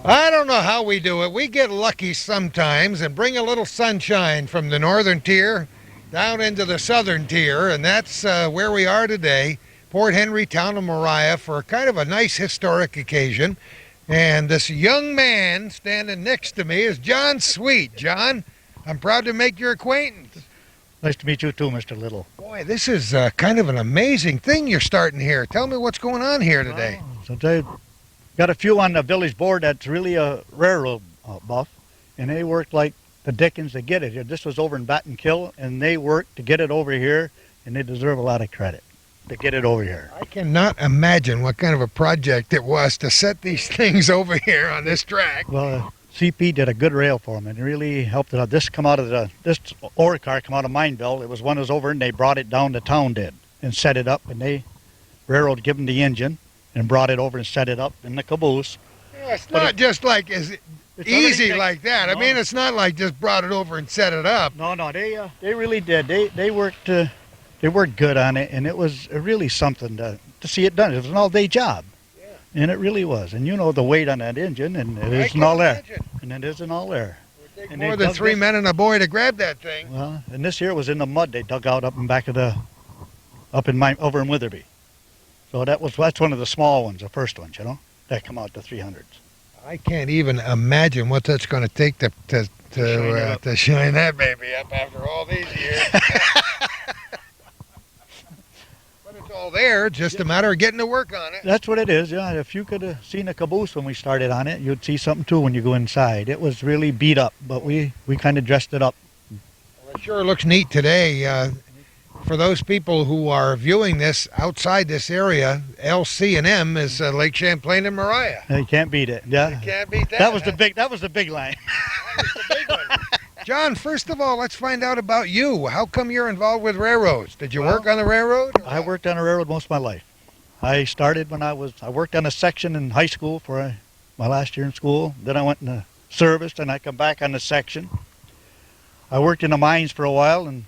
I don't know how we do it. We get lucky sometimes and bring a little sunshine from the northern tier down into the southern tier, and that's where we are today, Port Henry, town of Moriah, for kind of a nice historic occasion. And this young man standing next to me is John Sweet. John, I'm proud to make your acquaintance. Nice to meet you too, Mr. Little. Boy, this is kind of an amazing thing you're starting here. Tell me what's going on here today. So they got a few on the village board that's really a railroad buff, and they worked like the dickens to get it here. This was over in Batten Kill, and they worked to get it over here, and they deserve a lot of credit to get it over here. I cannot imagine what kind of a project it was to set these things over here on this track. Well, CP did a good rail for them, and it really helped it out. This ore car come out of Mineville. It was one that was over, and they brought it down to town, did, and set it up, and they railroad give them the engine and brought it over and set it up in the caboose. Yeah, it's not just like it's easy like that. No. I mean, it's not like just brought it over and set it up. No, they really did. They worked good on it, and it was really something to see it done. It was an all-day job, and it really was. And you know the weight on that engine, and it isn't all there. And it isn't all there. It would take more than three men and a boy to grab that thing. Well, and this here was in the mud. They dug out up in back of over in Witherby. So that's one of the small ones, the first ones, you know, that come out to 300s. I can't even imagine what that's going to take to shine that baby up after all these years. But it's all there, just a matter of getting to work on it. That's what it is, yeah. If you could have seen the caboose when we started on it, you'd see something too when you go inside. It was really beat up, but we kind of dressed it up. Well, it sure looks neat today. For those people who are viewing this outside this area, LC&M is Lake Champlain and Moriah. You can't beat it. Yeah. You can't beat that. That was the big line. That was the big one. John, first of all, let's find out about you. How come you're involved with railroads? Did you work on the railroad? I worked on a railroad most of my life. I started when I worked on a section in high school for my last year in school. Then I went in the service, and I come back on the section. I worked in the mines for a while and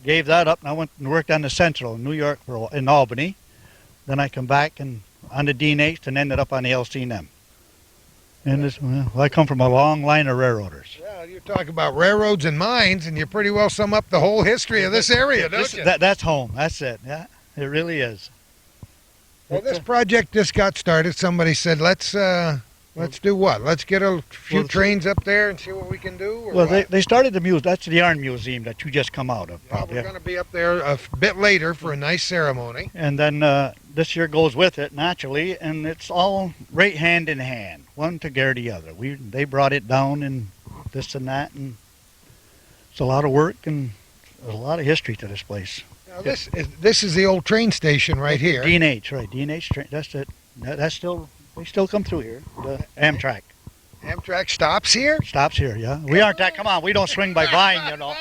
gave that up, and I went and worked on the Central in New York in Albany. Then I come back and on the D&H and ended up on the LC&M. And I come from a long line of railroaders. Yeah, you talk about railroads and mines, and you pretty well sum up the whole history of this area, don't you? That's home. That's it. Yeah, it really is. Well, this project just got started. Somebody said, let's do what? Let's get a few trains up there and see what we can do? Well, they started the museum. That's the Yarn Museum that you just come out of, probably. We're going to be up there a bit later for a nice ceremony. And then this year goes with it, naturally, and it's all right hand in hand, one together the other. They brought it down and this and that, and it's a lot of work and there's a lot of history to this place. Now, this is the old train station right here. D&H, right, D&H train, that's it. They still come through here, the Amtrak. Amtrak stops here? Stops here, yeah. We aren't that, come on, we don't swing by Vine, you know.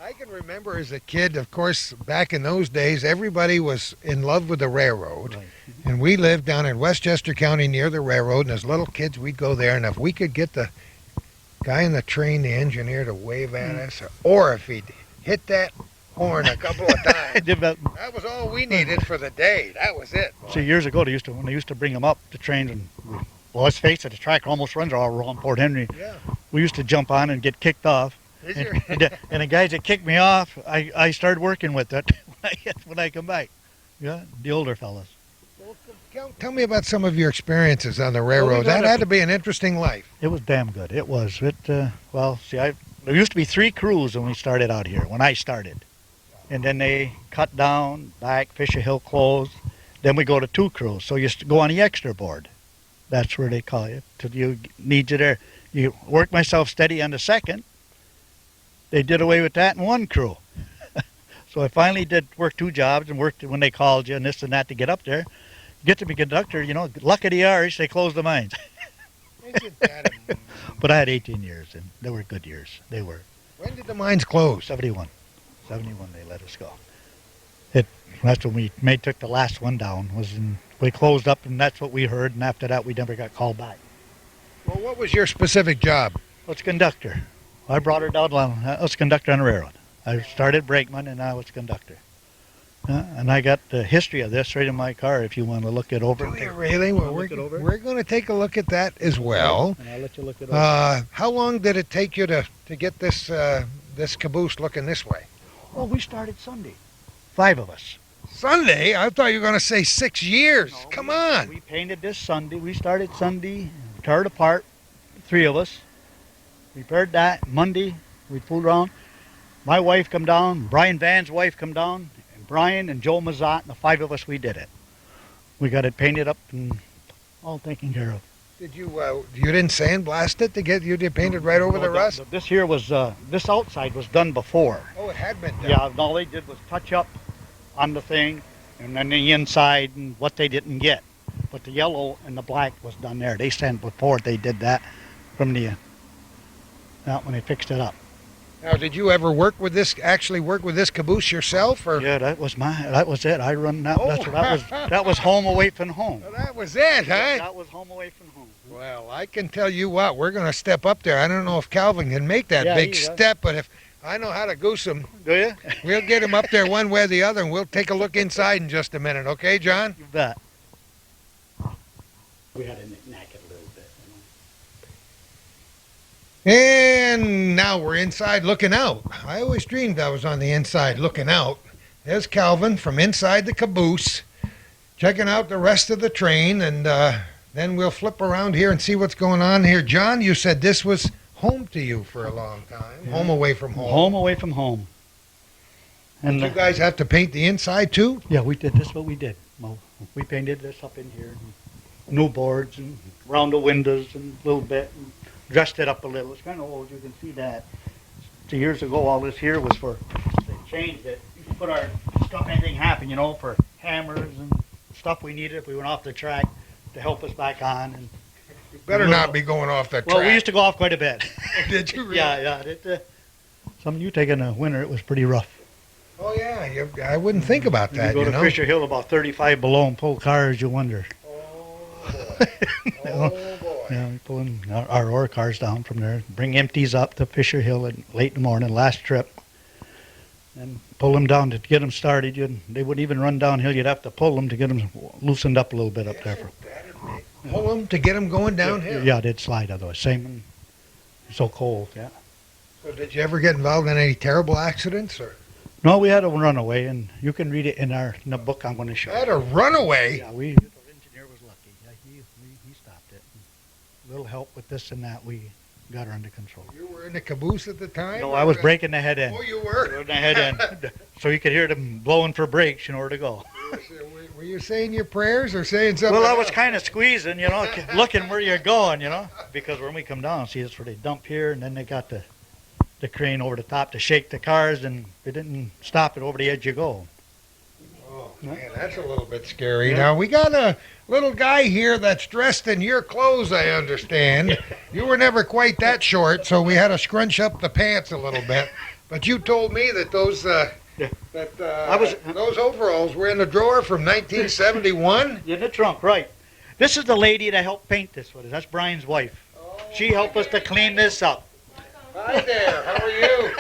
I can remember as a kid, of course, back in those days, everybody was in love with the railroad. Right. And we lived down in Westchester County near the railroad, and as little kids, we'd go there, and if we could get the guy in the train, the engineer, to wave at us, or if he'd hit that horn a couple of times. That was all we needed for the day. That was it. Boy. See, years ago, when they used to bring them up, the trains, and well, let's face it, the track almost runs all around Port Henry. Yeah. We used to jump on and get kicked off. And the guys that kicked me off, I started working with it when I come back. Yeah, the older fellas. Well, tell me about some of your experiences on the railroad. That had to be an interesting life. It was damn good. It was. Well, see, there used to be 3 crews when we started out here, when I started. And then they cut down, back, Fisher Hill closed. Then we go to 2 crews. So you go on the extra board. That's where they call you. You need you there. You work myself steady on the second. They did away with that in 1 crew. So I finally did work 2 jobs and worked when they called you and this and that to get up there. Get to be conductor, you know, luck of the Irish, they closed the mines. But I had 18 years, and they were good years. They were. When did the mines close? 71. 71 they let us go. That's when we took the last one down. We closed up, and that's what we heard, and after that we never got called back. Well, what was your specific job? Well, it's conductor. I brought her down. I was conductor on the railroad. I started brakeman, and I was conductor. And I got the history of this right in my car if you want to look it over. Do you really? Well, we're going to take a look at that as well. And I'll let you look it over. How long did it take you to get this this caboose looking this way? Well, we started Sunday. 5 of us. Sunday? I thought you were going to say 6 years. No, Come on. We painted this Sunday. We started Sunday, tore it apart, 3 of us. Repaired that. Monday, we pulled around. My wife come down, Brian Van's wife come down, and Brian and Joe Mazat, and the 5 of us, we did it. We got it painted up and all taken care of. Did you didn't sandblast it to get you did painted right over the rust? This here was, this outside was done before. Oh, it had been done. Yeah, and all they did was touch up on the thing, and then the inside and what they didn't get. But the yellow and the black was done there. They sent before they did that from the, out when they fixed it up. Now, did you ever actually work with this caboose yourself, or? Yeah, that was it. I run that. Oh. That was home away from home. Well, that was it, huh? Yeah, that was home away from home. Well, I can tell you what, we're going to step up there. I don't know if Calvin can make that big step, but if I know how to goose him, Do you? we'll get him up there one way or the other, and we'll take a look inside in just a minute. Okay, John? You bet. We had to knack it a little bit. And now we're inside looking out. I always dreamed I was on the inside looking out. There's Calvin from inside the caboose, checking out the rest of the train, and then we'll flip around here and see what's going on here. John, you said this was home to you for a long time. Yeah. Home away from home. Home away from home. And Did you guys have to paint the inside too? yeah, we did. This is what we did. Well, we painted this up in here. New boards and around the windows and a little bit. And dressed it up a little. It's kind of old. You can see that. 2 years ago, all this here was for, they changed it. You could put our stuff, anything happen, you know, for hammers and stuff we needed if we went off the track to help us back on. And You better not be going off that track. well, we used to go off quite a bit. Did you really? Yeah. Some of you take in the winter, it was pretty rough. Oh, yeah. I wouldn't think about You that, go you to know. Fisher Hill about 35 below and pull cars, you wonder. Oh, boy. Oh, boy. Yeah, we pulling our ore cars down from there, bring empties up to Fisher Hill at late in the morning, last trip, and pull them down to get them started. They wouldn't even run downhill. You'd have to pull them to get them loosened up a little bit up there. Pull them to get them going downhill. Yeah, they'd slide otherwise. Same, so cold. Yeah. So did you ever get involved in any terrible accidents, or? No, we had a runaway, and you can read it in the book I'm going to show Had you. a runaway? Yeah, the engineer was lucky. Yeah, he stopped it. A little help with this and that, we got her under control. You were in the caboose at the time? No, I was breaking the head end. Oh, you were? Breaking the head end. So you could hear them blowing for brakes in order to go. Were you saying your prayers or saying something Well, I was else? kind of squeezing, you know, looking where you're going, you know, because when we come down, see, that's where they dump here, and then they got the crane over the top to shake the cars, and they didn't stop it over the edge you go. Oh, man, that's a little bit scary. Yeah. Now, we got a little guy here that's dressed in your clothes, I understand. You were never quite that short, so we had to scrunch up the pants a little bit. But you told me that those those overalls were in the drawer from 1971? In the trunk, right. This is the lady that helped paint this with us. That's Brian's wife. Oh, She helped us to clean this up. Hi there, how are you?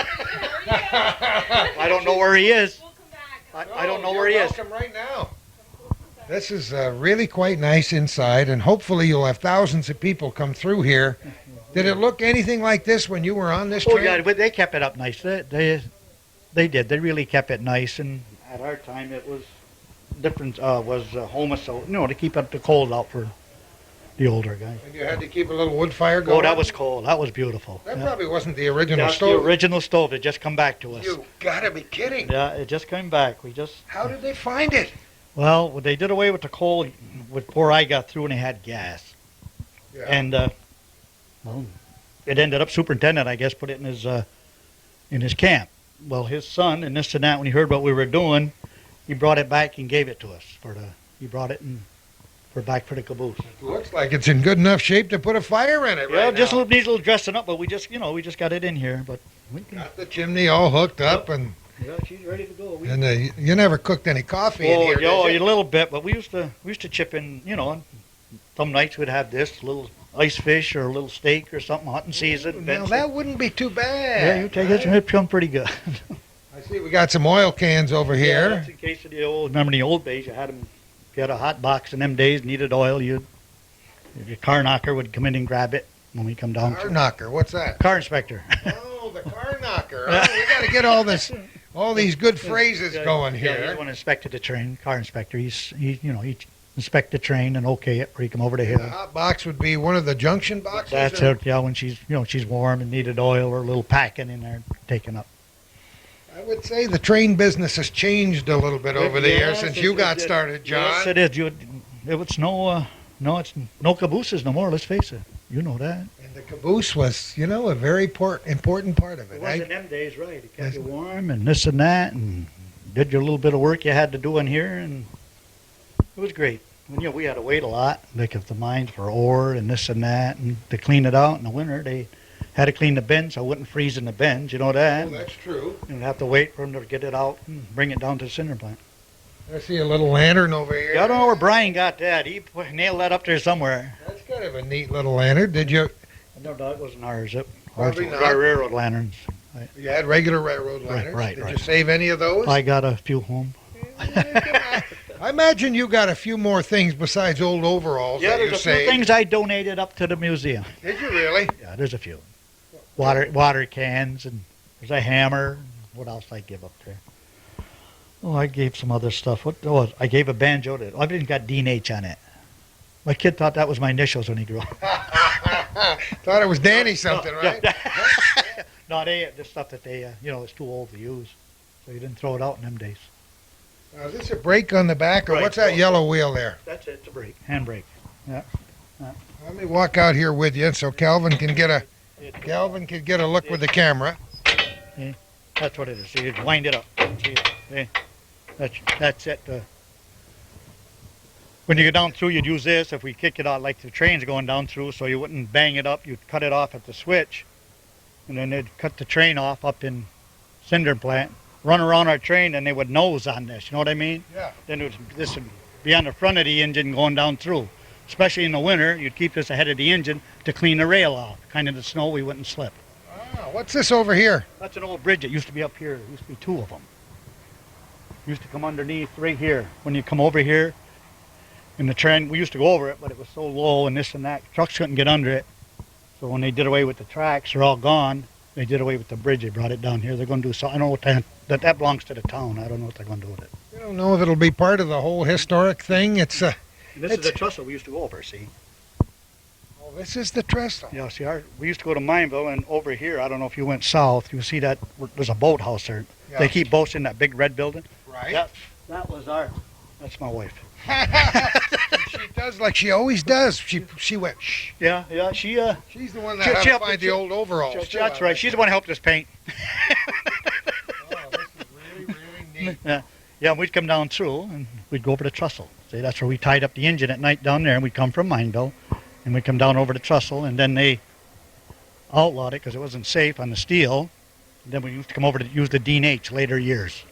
I don't know where he is. We'll come back. I don't know You're where he is. welcome right now. This is really quite nice inside, and hopefully you'll have thousands of people come through here. Did it look anything like this when you were on this Oh train? yeah, but they kept it up nice. They did. They really kept it nice. And at our time, it was different. Was homicide. To keep up the cold out for the older guys. And you had to keep a little wood fire going? Oh, that was cold. That was beautiful. That Yeah. probably wasn't the original That's stove. the original stove that just come back to us. You gotta be kidding. Yeah, it just came back. We just. How did they find it? Well, they did away with the coal before I got through, and they had gas. Yeah. And well, it ended up superintendent, I guess, put it in his camp. Well, his son and this and that, when he heard what we were doing, he brought it back and gave it to us he brought it back for the caboose. Looks like it's in good enough shape to put a fire in it Yeah, right just now. needs a little dressing up, but we just got it in here. But we can. Got the chimney all hooked up, and Yeah, she's ready to go. you never cooked any coffee in here, did you? A little bit, but we used to chip in. Some nights we'd have this little ice fish or a little steak or something, hunting season. Now, that wouldn't be too bad. Yeah, you take it, and it come pretty good. I Let's see, we got some oil cans over Yeah, here. that's in case of the old. Remember the old days? You had them. You had a hot box in them days. Needed oil. Your car knocker would come in and grab it when we come down. Car knocker, what's that? Car inspector. Oh, the car knocker. Oh, we got to get all these good phrases going Yeah, he's here. the one who inspected the train. Car inspector. He inspect the train and okay it before you come over the hill. The hot box would be one of the junction boxes. That's or- it. Yeah, when she's warm and needed oil or a little packing in there taken up. I would say the train business has changed a little bit over the years Yes, since it- you it got did. started, John. Yes, it is. It's it's no cabooses no more. Let's face it. You know that. And the caboose was, a very important part of it. It was in them days, right? It kept you warm and this and that, and did your little bit of work you had to do in here, and it was great. And, we had to wait a lot, like if the mines were ore and this and that, and to clean it out in the winter, they had to clean the bins so it wouldn't freeze in the bins. You know that? Oh, that's true. You'd have to wait for them to get it out and bring it down to the cinder plant. I see a little lantern over here. I don't know where Brian got that. He nailed that up there somewhere. That's kind of a neat little lantern. Did you? No, it wasn't ours. Ours Probably was not. our railroad lanterns. You had regular railroad lanterns. right, Did right. you save any of those? I got a few home. I imagine you got a few more things besides old overalls Yeah, that you there's a few saved. things I donated up to the museum. Did you really? Yeah, there's a few. Water cans, and there's a hammer. What else I give up there? Oh, I gave some other stuff. I gave a banjo that I didn't got D&H on it. My kid thought that was my initials when he grew up. Thought it was Danny something, right? No, the stuff that they, it's too old to use. So you didn't throw it out in them days. Is this a brake on the back, or Right. what's that yellow wheel there? That's it, it's a brake, hand brake. Let me walk out here with you so Calvin can get a look with the camera. That's what it is. So you wind it up. See? That's it. When you get down through, you'd use this. If we kick it out like the train's going down through, so you wouldn't bang it up, you'd cut it off at the switch. And then they'd cut the train off up in cinder plant, run around our train, and they would nose on this. You know what I mean? Yeah. Then this would be on the front of the engine going down through. Especially in the winter, you'd keep this ahead of the engine to clean the rail off. Kind of the snow, we wouldn't slip. Oh, what's this over here? That's an old bridge. It used to be up here. There used to be two of them. Used to come underneath right here. When you come over here, in the train, we used to go over it, but it was so low and this and that. Trucks couldn't get under it. So when they did away with the tracks, they're all gone. They did away with the bridge. They brought it down here. They're going to do something. I don't know what that belongs to the town. I don't know what they're going to do with it. You don't know if it'll be part of the whole historic thing. It's This is the trestle we used to go over, see? Oh, this is the trestle. Yeah, see, we used to go to Mineville, and over here, I don't know if you went south, you see that there's a boathouse there. Yeah. They keep boats in that big red building. Right. That was that's my wife. She does like she always does. She went, shh. Yeah, She's the one that She- had she to helped- find the old overalls. too. That's right. She's the one who helped us paint. Oh, this is really, really neat. Yeah, we'd come down through, and we'd go over the trestle. See, that's where we tied up the engine at night down there, and we'd come from Mineville, and we'd come down over the trestle, and then they outlawed it because it wasn't safe on the steel. And then we used to come over to use the D&H later years.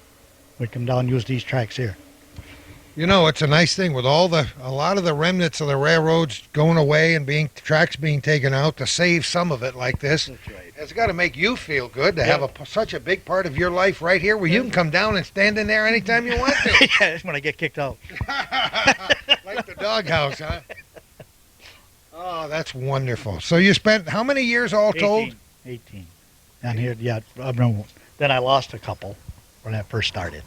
We'd come down and use these tracks here. You know, it's a nice thing with a lot of the remnants of the railroads going away and tracks being taken out to save some of it like this. That's right. It's got to make you feel good to Yeah. have such a big part of your life right here where you can come down and stand in there anytime you want to. Yeah, that's when I get kicked out. Like the doghouse, huh? Oh, that's wonderful. So you spent how many years all told? 18. And here, yeah, then I lost a couple when I first started.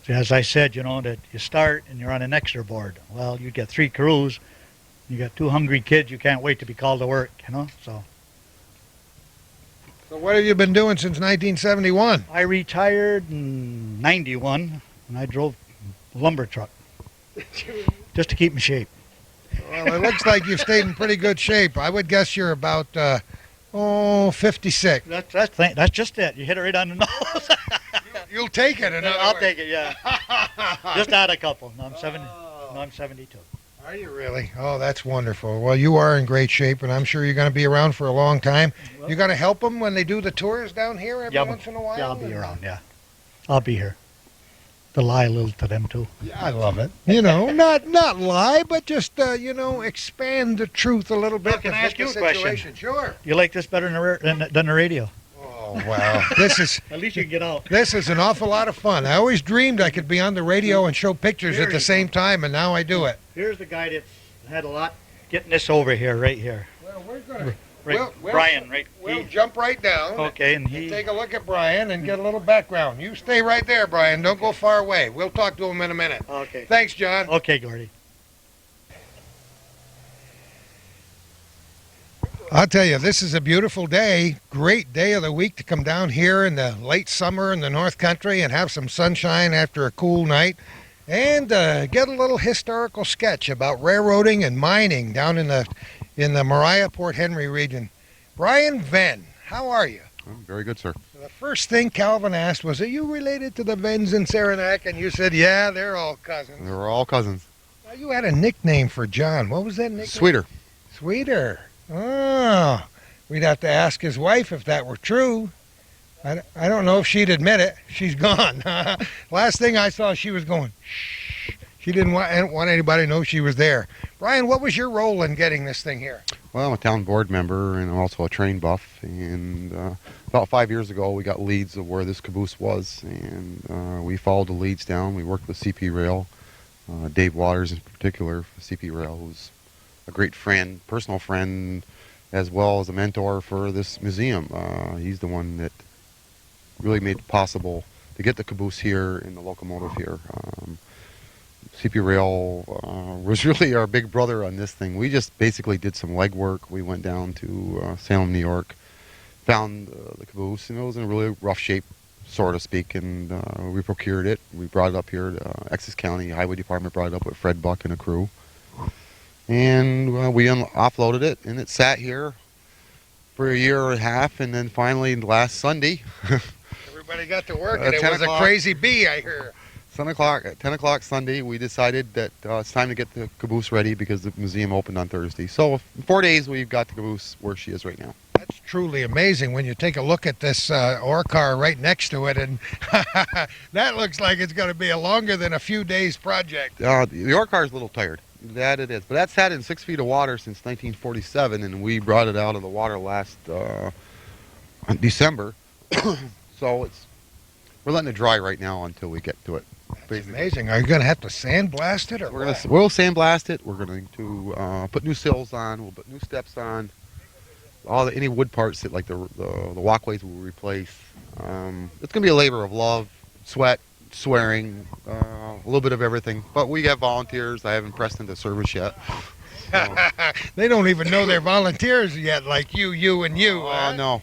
So as I said, that you start and you're on an extra board. Well, you get 3 crews, you got 2 hungry kids, you can't wait to be called to work, So what have you been doing since 1971? I retired in 91, and I drove a lumber truck just to keep in shape. Well, it looks like you've stayed in pretty good shape. I would guess you're about 56. That's just it. You hit it right on the nose. You'll take it. In other I'll words. take it, yeah. Just add a couple. No, I'm 72. Are you really? Oh, that's wonderful. Well, you are in great shape, and I'm sure you're going to be around for a long time. You're going to help them when they do the tours down here every once in a while? Yeah, I'll be around, yeah. I'll be here. To lie a little to them, too. Yeah, I love it. Not lie, but just, expand the truth a little bit. Well, can I to ask fit you the a question? situation. Sure. You like this better than the radio? Oh, wow. This is At least you can get out. this is an awful lot of fun. I always dreamed I could be on the radio and show pictures at the same time, and now I do it. Here's the guy that's had a lot getting this over here, right here. Well, we're gonna Brian, right? We'll jump right down. Okay, and Take a look at Brian and get a little background. You stay right there, Brian. Don't go far away. We'll talk to him in a minute. Okay. Thanks, John. Okay, Gordy. I'll tell you, this is a beautiful day. Great day of the week to come down here in the late summer in the North Country and have some sunshine after a cool night and get a little historical sketch about railroading and mining down in the Moriah, Port Henry region. Brian Venn, how are you? I'm very good, sir. The first thing Calvin asked was, are you related to the Venns in Saranac? And you said, yeah, they're all cousins. They were all cousins. Now, you had a nickname for John. What was that nickname? Sweeter. Sweeter. Oh, we'd have to ask his wife if that were true. I don't know if she'd admit it. She's gone. Last thing I saw, she was going, shh. She didn't want anybody to know she was there. Brian, what was your role in getting this thing here? Well, I'm a town board member and I'm also a train buff. And about 5 years ago, we got leads of where this caboose was. And we followed the leads down. We worked with CP Rail, Dave Waters in particular, for CP Rail, who's a great friend, personal friend, as well as a mentor for this museum. He's the one that really made it possible to get the caboose here and the locomotive here. CP Rail was really our big brother on this thing. We just basically did some legwork. We went down to Salem, New York, found the caboose, and it was in a really rough shape, so to speak, and we procured it. We brought it up here to Essex County Highway Department, brought it up with Fred Buck and a crew. And we offloaded it, and it sat here for a year and a half, and then finally last Sunday, Everybody got to work, and it 10 was o'clock. a crazy bee, I hear. at 10 o'clock Sunday, we decided that it's time to get the caboose ready because the museum opened on Thursday. So in 4 days, we've got the caboose where she is right now. That's truly amazing when you take a look at this ore car right next to it, and that looks like it's going to be a longer than a few days project. The ore car is a little tired. That it is. But that's sat in 6 feet of water since 1947, and we brought it out of the water last December. So we're letting it dry right now until we get to it. That's amazing. Are you going to have to sandblast it, or We'll sandblast it. We're going to put new sills on. We'll put new steps on. Any wood parts that like the walkways we'll replace. It's going to be a labor of love, sweat, swearing, a little bit of everything. But we have volunteers. I haven't pressed into service yet. So. They don't even know they're volunteers yet, like you, and you. No.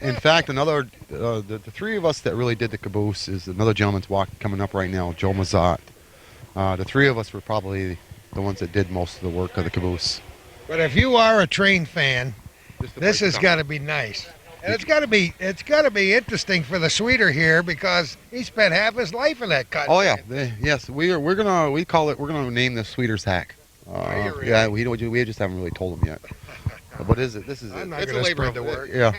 In fact, the three of us that really did the caboose is another gentleman's coming up right now, Joe Mazat. The three of us were probably the ones that did most of the work of the caboose. But if you are a train fan, this has got to be nice. And it's got to be interesting for the Sweeter here because he spent half his life in that cut. Oh yeah, yes. We're gonna name this Sweeter's Hack. Really? Yeah, we just haven't really told him yet. But this is I'm not it's gonna a labor spread of the word. Yeah,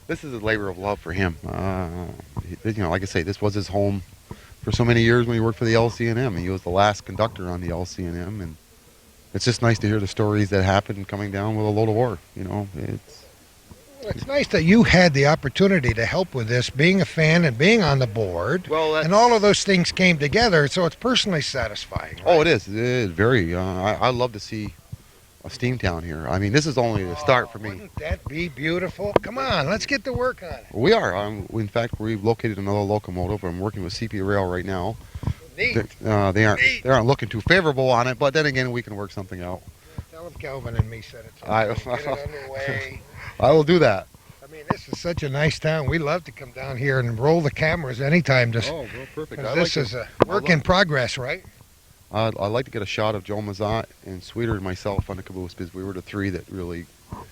this is a labor of love for him. Like I say, this was his home for so many years when he worked for the LC&M. He was the last conductor on the LC&M, and it's just nice to hear the stories that happened coming down with a load of ore. It's nice that you had the opportunity to help with this, being a fan and being on the board. Well, and all of those things came together, so it's personally satisfying. Right? Oh, it is. It is very. I love to see a steam town here. I mean, this is only the start for me. Wouldn't that be beautiful? Come on, let's get to work on it. We are. In fact, we've located another locomotive. I'm working with CP Rail right now. Neat. They aren't looking too favorable on it, but then again, we can work something out. Tell them Calvin and me said it. Get it underway. I will do that. I mean, this is such a nice town. We love to come down here and roll the cameras anytime. Perfect. This is a work in progress, right? I'd like to get a shot of Joe Mazat and Sweeter and myself on the caboose because we were the three that really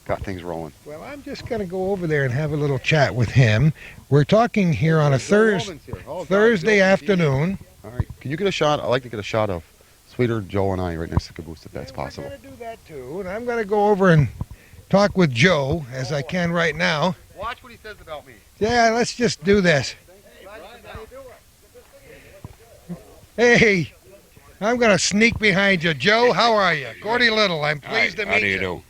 got things rolling. Well, I'm just going to go over there and have a little chat with him. We're talking here on a Thursday afternoon. All right. Can you get a shot? I'd like to get a shot of Sweeter, Joe, and I right next to the caboose if that's possible. I'm going to do that too, and I'm going to go over and talk with Joe as I can right now. Watch what he says about me. Yeah, let's just do this. Hey, I'm going to sneak behind you. Joe, how are you? Gordy Little, I'm pleased to meet you. How do you do?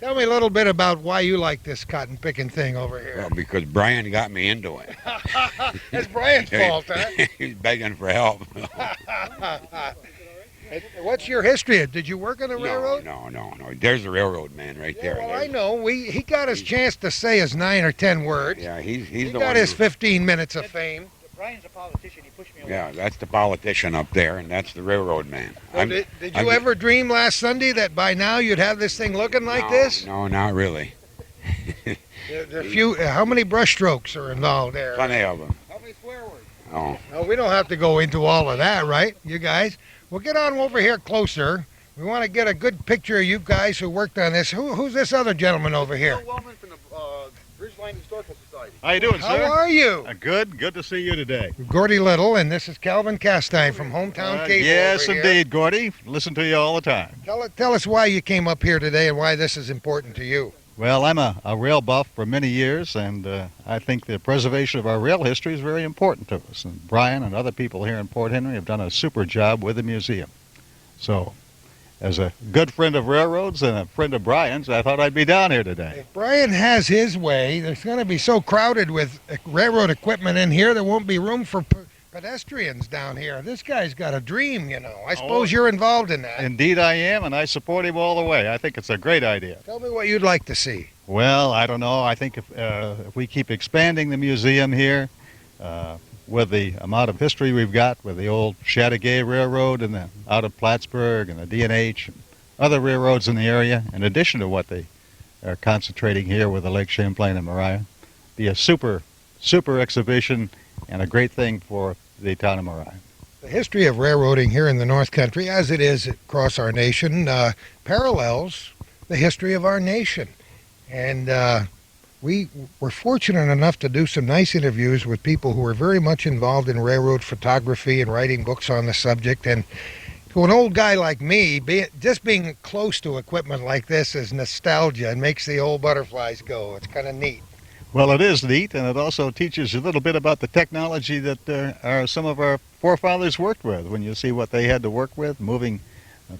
Tell me a little bit about why you like this cotton picking thing over here. Well, because Brian got me into it. It's Brian's fault, huh? He's begging for help. What's your history? Did you work on the railroad? No. There's the railroad man right there. Well, I know. He got his chance to say his 9 or 10 words. Yeah, he's He the got one. his 15 minutes of fame. Brian's a politician. He pushed me away. Yeah, that's the politician up there, and that's the railroad man. Well, did you ever dream last Sunday that by now you'd have this thing looking like this? No, not really. How many brush strokes are involved there? Plenty of them. How many swear words? Oh, No, we don't have to go into all of that, right, you guys? We'll get on over here closer. We want to get a good picture of you guys who worked on this. Who's this other gentleman over here? Bill Wellman from the Ridgeline Historical Society. How you doing, How sir? are you? Good to see you today. Gordy Little, and this is Calvin Castine from Hometown Cable. Yes, over here. indeed, Gordy. Listen to you all the time. Tell us why you came up here today and why this is important to you. Well, I'm a rail buff for many years, and I think the preservation of our rail history is very important to us. And Brian and other people here in Port Henry have done a super job with the museum. So, as a good friend of railroads and a friend of Brian's, I thought I'd be down here today. If Brian has his way, there's going to be so crowded with railroad equipment in here, there won't be room for pedestrians down here. This guy's got a dream, you know. I suppose you're involved in that. Indeed I am, and I support him all the way. I think it's a great idea. Tell me what you'd like to see. Well, I don't know. I think if we keep expanding the museum here, with the amount of history we've got with the old Chateauguay Railroad and out of Plattsburgh and the D&H and other railroads in the area, in addition to what they are concentrating here with the Lake Champlain and Moriah, be a super exhibition and a great thing for the town of Moriah. The history of railroading here in the North Country, as it is across our nation, parallels the history of our nation. And we were fortunate enough to do some nice interviews with people who were very much involved in railroad photography and writing books on the subject. And to an old guy like me, just being close to equipment like this is nostalgia and makes the old butterflies go. It's kind of neat. Well, it is neat, and it also teaches you a little bit about the technology that some of our forefathers worked with. When you see what they had to work with, moving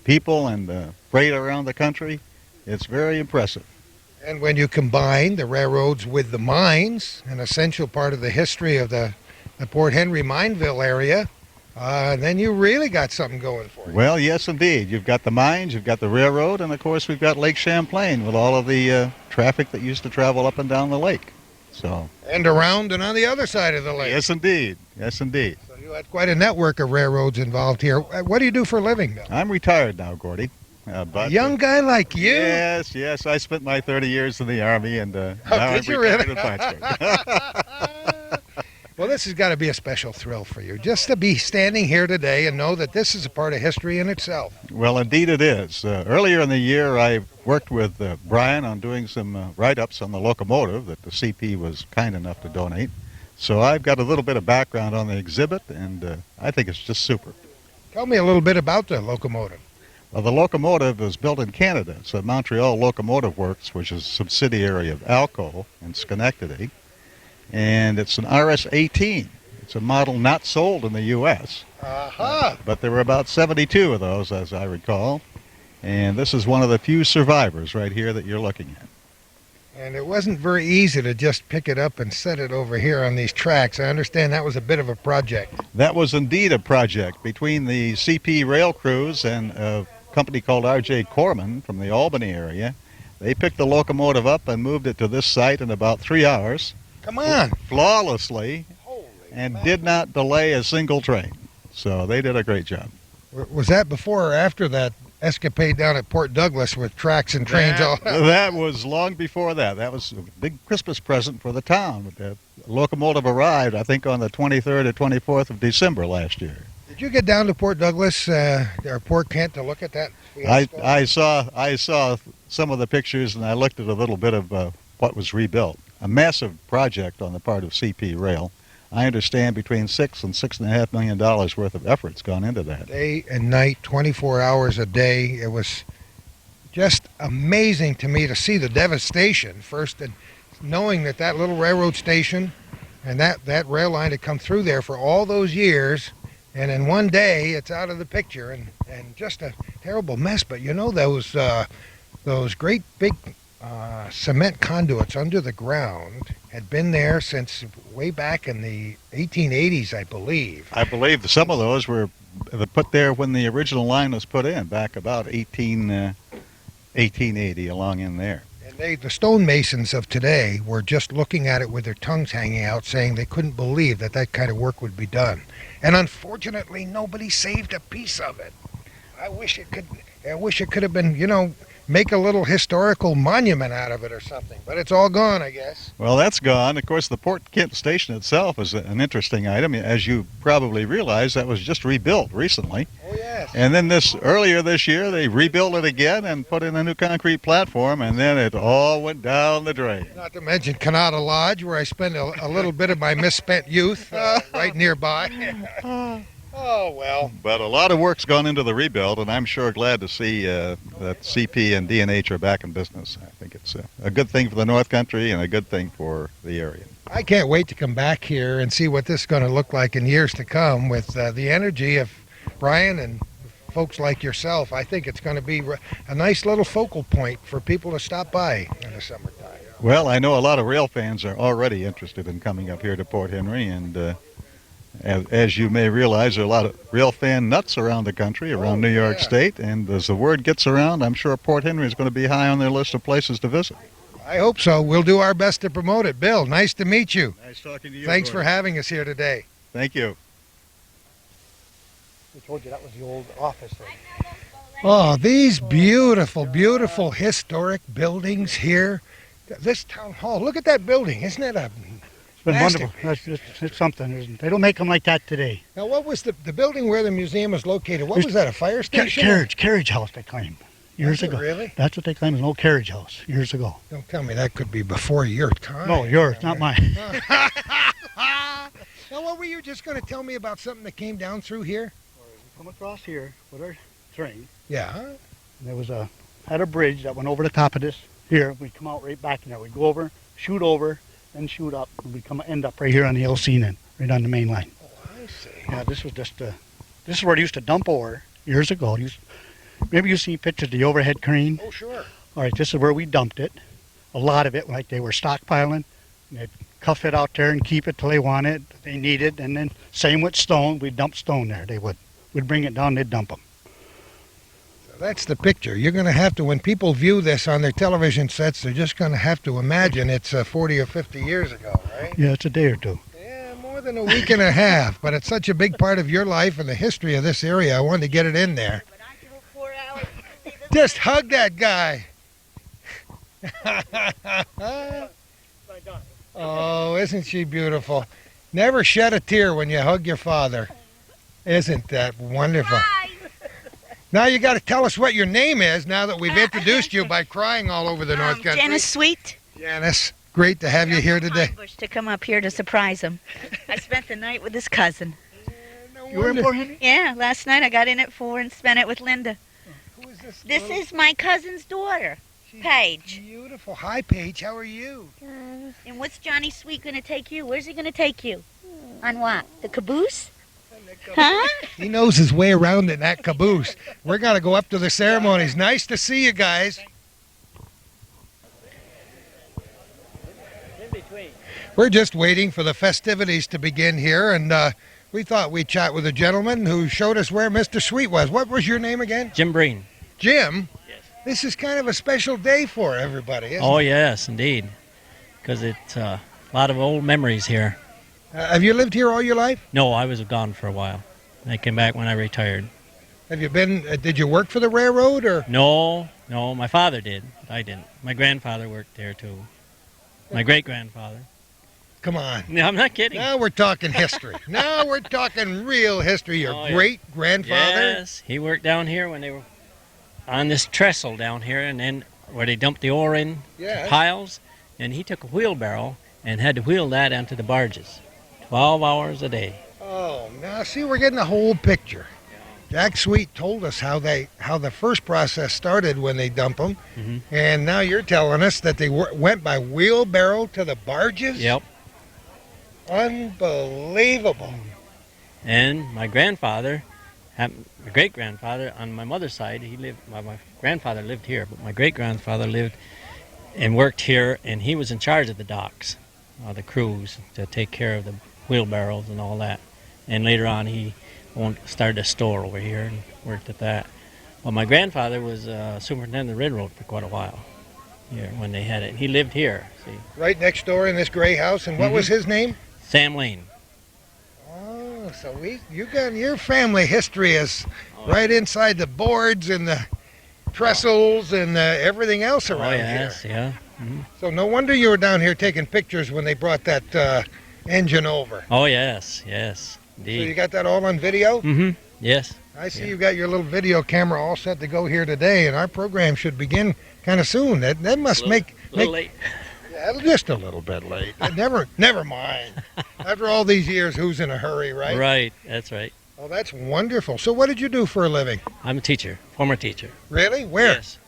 people and freight around the country, it's very impressive. And when you combine the railroads with the mines, an essential part of the history of the Port Henry Mineville area, then you really got something going for you. Well, yes, indeed. You've got the mines, you've got the railroad, and of course we've got Lake Champlain with all of the traffic that used to travel up and down the lake. So. And around and on the other side of the lake. Yes, indeed. Yes, indeed. So you had quite a network of railroads involved here. What do you do for a living, Bill? I'm retired now, Gordy. But, a young guy like you? Yes. I spent my 30 years in the Army, and now I'm did you retired really? in Plattsburgh. Well, this has got to be a special thrill for you, just to be standing here today and know that this is a part of history in itself. Well, indeed it is. Earlier in the year, I worked with Brian on doing some write-ups on the locomotive that the CP was kind enough to donate. So I've got a little bit of background on the exhibit, and I think it's just super. Tell me a little bit about the locomotive. Well, the locomotive was built in Canada. It's a Montreal Locomotive Works, which is a subsidiary of Alco in Schenectady. And it's an RS-18. It's a model not sold in the U.S. But there were about 72 of those, as I recall. And this is one of the few survivors right here that you're looking at. And it wasn't very easy to just pick it up and set it over here on these tracks. I understand that was a bit of a project. That was indeed a project between the CP rail crews and a company called R.J. Corman from the Albany area. They picked the locomotive up and moved it to this site in about 3 hours. Come on. Flawlessly, and did not delay a single train. So they did a great job. Was that before or after that escapade down at Port Douglas with tracks and trains That was long before that. That was a big Christmas present for the town. The locomotive arrived, I think, on the 23rd or 24th of December last year. Did you get down to Port Douglas or Port Kent to look at that? I saw some of the pictures, and I looked at a little bit of what was rebuilt. A massive project on the part of CP Rail. I understand between $6 and $6.5 million worth of effort's gone into that. Day and night, 24 hours a day. It was just amazing to me to see the devastation first, and knowing that little railroad station and that rail line had come through there for all those years, and in one day it's out of the picture, and just a terrible mess. But you know, those great big cement conduits under the ground. Had been there since way back in the 1880s, I believe. I believe some of those were put there when the original line was put in, back about 1880, along in there. And the stonemasons of today were just looking at it with their tongues hanging out, saying they couldn't believe that that kind of work would be done. And unfortunately, nobody saved a piece of it. I wish it could have been, make a little historical monument out of it or something. But it's all gone, I guess. Well, that's gone. Of course, the Port Kent station itself is an interesting item. As you probably realize, that was just rebuilt recently. Oh, yes. And then earlier this year, they rebuilt it again and put in a new concrete platform, and then it all went down the drain. Not to mention Kanata Lodge, where I spent a little bit of my misspent youth right nearby. Oh, well. But a lot of work's gone into the rebuild, and I'm sure glad to see that CP and D&H are back in business. I think it's a good thing for the North Country and a good thing for the area. I can't wait to come back here and see what this is going to look like in years to come with the energy of Brian and folks like yourself. I think it's going to be a nice little focal point for people to stop by in the summertime. Well, I know a lot of rail fans are already interested in coming up here to Port Henry, and as you may realize, there are a lot of rail fan nuts around the country, around New York State, and as the word gets around, I'm sure Port Henry is going to be high on their list of places to visit. I hope so. We'll do our best to promote it. Bill, nice to meet you. Nice talking to you. Thanks Gordon. for having us here today. Thank you. I told you that was the old office there. Oh, these beautiful, beautiful historic buildings here. This town hall, look at that building. Isn't it a... It's been Fantastic. wonderful. It's something. They don't make them like that today. Now, what was the building where the museum is located? What was that, a fire station? Carriage house, they claim. Years Was it ago. really? That's what they claim, is an old carriage house, years ago. Don't tell me that could be before your time. No, yours, not mine. Now, what were you just going to tell me about something that came down through here? We come across here with our train. Yeah. And there was had a bridge that went over the top of this. Here, we'd come out right back in there. We'd go over, shoot over, then shoot up, and we'd end up right here on the OLC then, right on the main line. Oh, I see. Yeah, this was just, this is where it used to dump ore years ago. Maybe you see pictures of the overhead crane. Oh, sure. All right, this is where we dumped it. A lot of it, like they were stockpiling. They'd cuff it out there and keep it till they want it, they need it, and then same with stone. We'd dump stone there. They would. We'd bring it down, they'd dump them. So that's the picture. You're going to have to, when people view this on their television sets, they're just going to have to imagine it's 40 or 50 years ago, right? Yeah, it's a day or two. Yeah, more than a week and a half, but it's such a big part of your life and the history of this area. I wanted to get it in there. Just hug that guy. Oh, isn't she beautiful? Never shed a tear when you hug your father. Isn't that wonderful? Now you got to tell us what your name is now that we've introduced you by crying all over the North Country. Janice Sweet. Janice, great to have you here today. To come up here to surprise him. I spent the night with his cousin. You were in Port Henry? Yeah, last night I got in at 4 and spent it with Linda. Who is this? This is my cousin's daughter, She's Paige. Beautiful. Hi, Paige. How are you? And what's Johnny Sweet going to take you? Where's he going to take you? On what? The caboose? Huh? He knows his way around in that caboose. We're going to go up to the ceremonies. Nice to see you guys. We're just waiting for the festivities to begin here, and we thought we'd chat with a gentleman who showed us where Mr. Sweet was. What was your name again? Jim Breen. Jim? Yes. This is kind of a special day for everybody, isn't Oh, it? yes, indeed. Because it's a lot of old memories here. Have you lived here all your life? No, I was gone for a while. I came back when I retired. Have you been, did you work for the railroad, or? No, my father did. But I didn't. My grandfather worked there, too. My great-grandfather. Come on. No, I'm not kidding. Now we're talking history. Now we're talking real history. Your Oh, yeah. great-grandfather? Yes, he worked down here when they were on this trestle down here, and then where they dumped the ore in Yes. piles, and he took a wheelbarrow and had to wheel that onto the barges. 12 hours a day. Oh, now see, we're getting the whole picture. Jack Sweet told us how the first process started when they dump them, Mhm. and now you're telling us that they went by wheelbarrow to the barges? Yep. Unbelievable. And my grandfather, my great-grandfather on my mother's side, he lived. My grandfather lived here, but my great-grandfather lived and worked here, and he was in charge of the docks, the crews, to take care of the wheelbarrows and all that. And later on, he started a store over here and worked at that. Well, my grandfather was superintendent of the railroad for quite a while here when they had it. He lived here, see. Right next door in this gray house, and what was his name? Sam Lane. Oh, so you got your family history is right inside the boards and the trestles and everything else around yes, here. yeah. Mm-hmm. So no wonder you were down here taking pictures when they brought that engine over. Oh, yes, yes, indeed. So you got that all on video? Mm-hmm, yes. I see you got your little video camera all set to go here today, and our program should begin kind of soon. That must make late. Yeah, just a little bit late. Never mind. After all these years, who's in a hurry, right? Right, that's right. Oh, that's wonderful. So what did you do for a living? I'm a teacher, former teacher. Really? Where? Yes.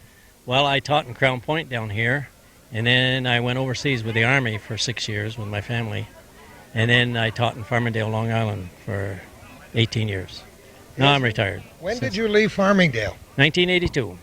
Well, I taught in Crown Point down here, and then I went overseas with the Army for 6 years with my family. And then I taught in Farmingdale, Long Island for 18 years. Now I'm retired. When did you leave Farmingdale? 1982.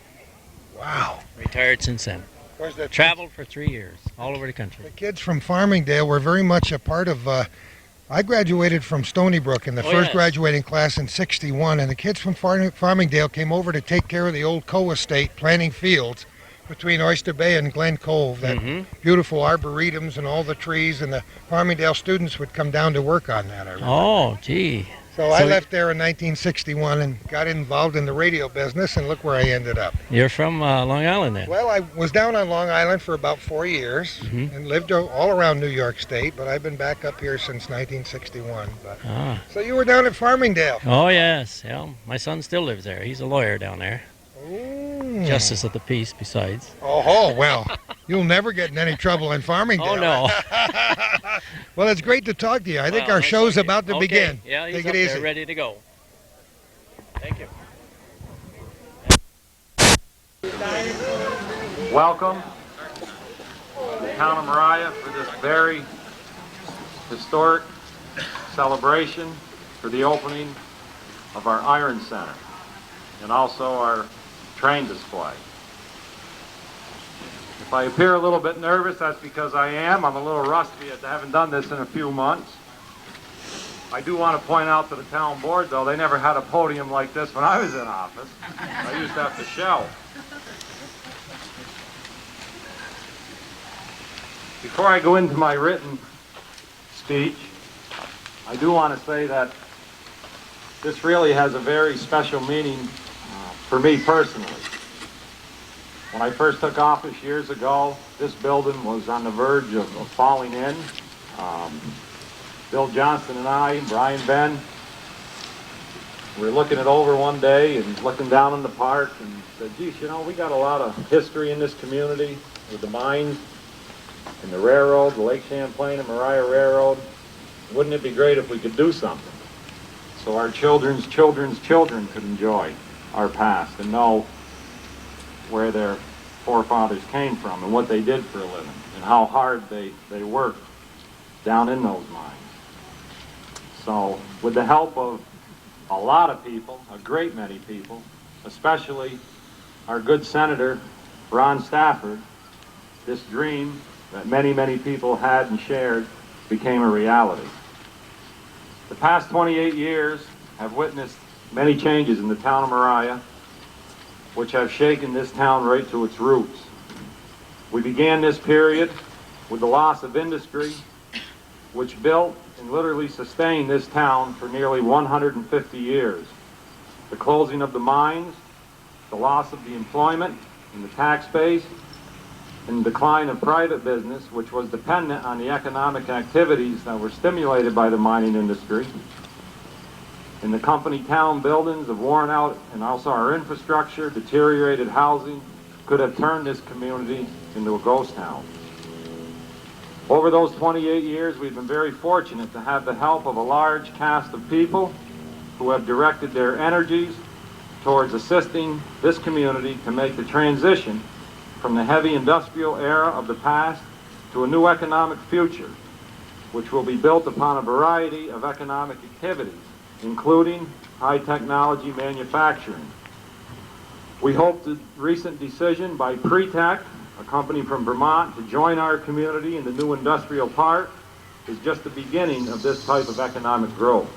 Wow. Retired since then. Of course, Traveled for 3 years, all over the country. The kids from Farmingdale were very much a part of, I graduated from Stony Brook in the first graduating class in '61, and the kids from Farmingdale came over to take care of the old Coe estate, planting fields between Oyster Bay and Glen Cove, that beautiful arboretums and all the trees, and the Farmingdale students would come down to work on that. I remember. Oh, gee. So I left there in 1961 and got involved in the radio business, and look where I ended up. You're from Long Island then? Well, I was down on Long Island for about 4 years and lived all around New York State, but I've been back up here since 1961. So you were down at Farmingdale? Oh, yes. Yeah, my son still lives there. He's a lawyer down there. Ooh. Justice of the peace, besides. Oh, well, you'll never get in any trouble in Farmingdale. Oh, no. Well, it's great to talk to you. I think our show's about to begin. Yeah, he's Take up it easy. there ready to go. Thank you. Welcome to the town of Moriah for this very historic celebration for the opening of our Iron Center and also our train display. If I appear a little bit nervous, that's because I am. I'm a little rusty. I haven't done this in a few months. I do want to point out to the town board, though, they never had a podium like this when I was in office. I used to have to shout. Before I go into my written speech, I do want to say that this really has a very special meaning for me personally. When I first took office years ago, this building was on the verge of falling in. Bill Johnston and I, Brian Ben, we were looking it over one day and looking down in the park and said, geez, you know, we got a lot of history in this community with the mines and the railroad, the Lake Champlain and Moriah Railroad. Wouldn't it be great if we could do something so our children's children's children could enjoy our past and know where their forefathers came from and what they did for a living and how hard they worked down in those mines. So with the help of a lot of people, a great many people, especially our good Senator Ron Stafford, this dream that many, many people had and shared became a reality. The past 28 years have witnessed many changes in the town of Moriah, which have shaken this town right to its roots. We began this period with the loss of industry, which built and literally sustained this town for nearly 150 years. The closing of the mines, the loss of the employment and the tax base, and the decline of private business, which was dependent on the economic activities that were stimulated by the mining industry. And the company town buildings have worn out, and also our infrastructure, deteriorated housing, could have turned this community into a ghost town. Over those 28 years, we've been very fortunate to have the help of a large cast of people who have directed their energies towards assisting this community to make the transition from the heavy industrial era of the past to a new economic future, which will be built upon a variety of economic activities, including high technology manufacturing. We hope the recent decision by PRETAC a company from Vermont, to join our community in the new industrial park is just the beginning of this type of economic growth.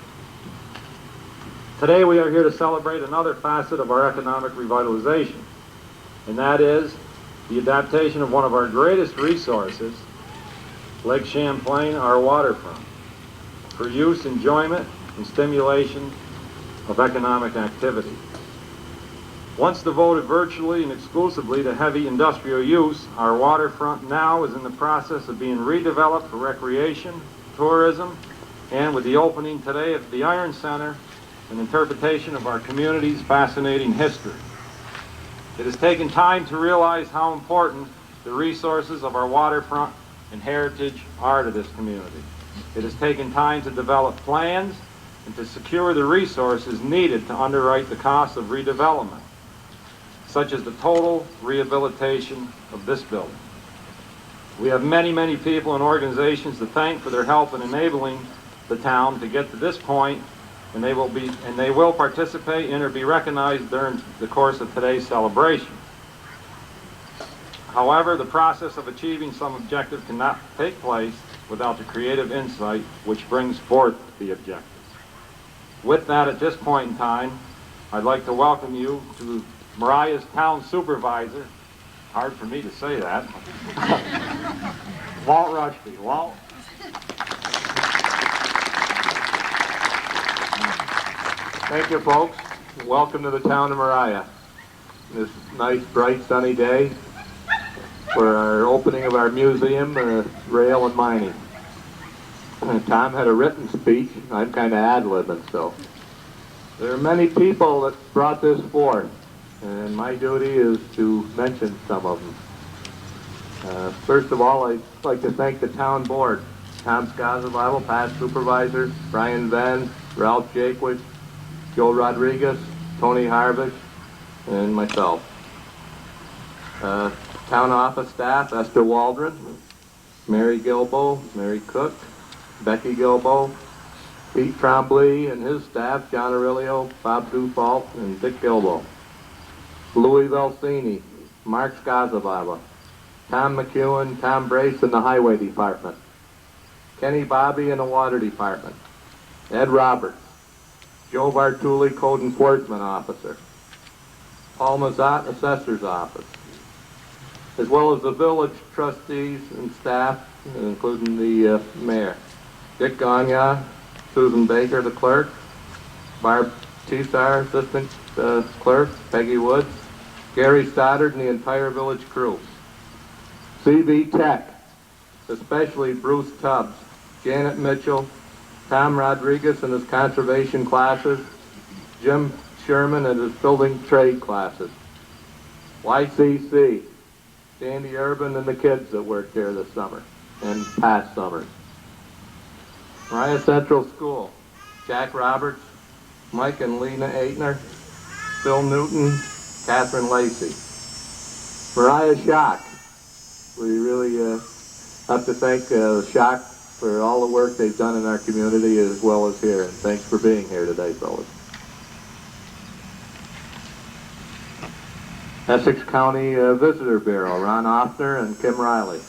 Today we are here to celebrate another facet of our economic revitalization, and that is the adaptation of one of our greatest resources, Lake Champlain, our waterfront, for use, enjoyment, and stimulation of economic activity. Once devoted virtually and exclusively to heavy industrial use, our waterfront now is in the process of being redeveloped for recreation, tourism, and with the opening today of the Iron Center, an interpretation of our community's fascinating history. It has taken time to realize how important the resources of our waterfront and heritage are to this community. It has taken time to develop plans and to secure the resources needed to underwrite the costs of redevelopment, such as the total rehabilitation of this building. We have many, many people and organizations to thank for their help in enabling the town to get to this point, and they will participate in or be recognized during the course of today's celebration. However, the process of achieving some objective cannot take place without the creative insight which brings forth the objectives. With that, at this point in time, I'd like to welcome you to Moriah's town supervisor, hard for me to say that, Walt Rushby. Walt. Thank you, folks. Welcome to the town of Moriah. This nice, bright, sunny day for our opening of our museum, rail and mining. Tom had a written speech. I'm kind of ad-libbing, so. There are many people that brought this forth, and my duty is to mention some of them. First of all, I'd like to thank the town board, Tom Scozzabibble, past supervisor, Brian Venn, Ralph Jaquith, Joe Rodriguez, Tony Harvick, and myself. Town office staff, Esther Waldron, Mary Gilbo, Mary Cook, Becky Gilbo, Pete Trombley and his staff, John Aurelio, Bob Dufault, and Dick Gilbo. Louis Velsini, Mark Scozzabibble, Tom McEwen, Tom Brace in the Highway Department, Kenny Bobby in the Water Department, Ed Roberts, Joe Bartuli, Code Enforcement Officer, Paul Mazat, Assessor's Office, as well as the village trustees and staff, including the mayor. Dick Gagnon, Susan Baker, the clerk, Barb Tisar, assistant clerk, Peggy Woods, Gary Stoddard, and the entire village crew. CV Tech, especially Bruce Tubbs, Janet Mitchell, Tom Rodriguez and his conservation classes, Jim Sherman and his building trade classes. YCC, Sandy Urban and the kids that worked here this summer and past summers. Moriah Central School, Jack Roberts, Mike and Lena Aitner, Phil Newton, Catherine Lacey. Moriah Shock, we really have to thank Shock for all the work they've done in our community as well as here, and thanks for being here today, fellas. Essex County Visitor Bureau, Ron Offner and Kim Riley.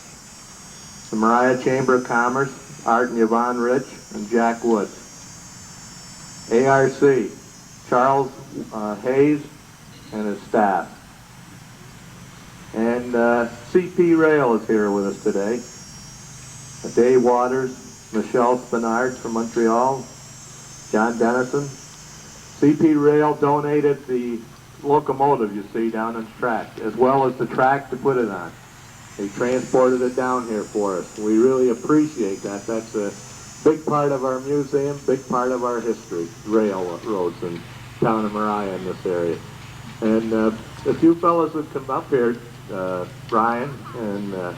The Moriah Chamber of Commerce, Art and Yvonne Rich and Jack Woods. ARC, Charles Hayes and his staff. And CP Rail is here with us today. Dave Waters, Michelle Spinard from Montreal, John Dennison. CP Rail donated the locomotive you see down on the track, as well as the track to put it on. They transported it down here for us. We really appreciate that. That's a big part of our museum, big part of our history, railroads in town of Moriah in this area. And a few fellows would come up here, Brian and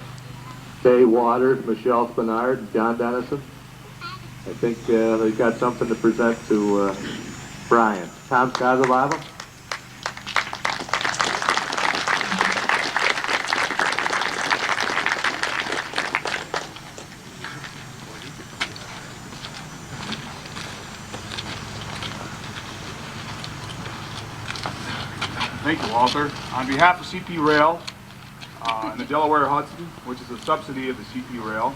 Dave Waters, Michelle Spinard, and John Dennison. I think they've got something to present to Brian. Tom Scozzabibble. Thank you, Walter. On behalf of CP Rail, and the Delaware Hudson, which is a subsidy of the CP Rail.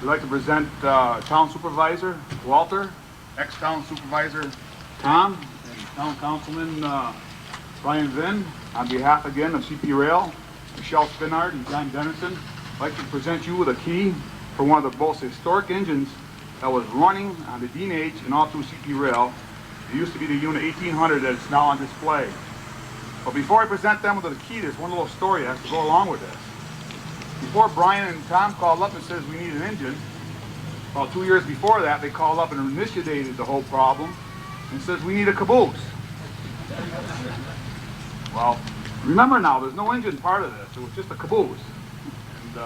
We'd like to present Town Supervisor Walter, ex-Town Supervisor Tom, and Town Councilman Brian Vinn, on behalf again of CP Rail, Michelle Spinard and John Dennison. I'd like to present you with a key for one of the most historic engines that was running on the Dean H and all through CP Rail. It used to be the Unit 1800 that is now on display. But before I present them with the key, there's one little story that has to go along with this. Before Brian and Tom called up and says we need an engine, about 2 years before that, they called up and initiated the whole problem and says we need a caboose. Well, remember now, there's no engine part of this. It was just a caboose. And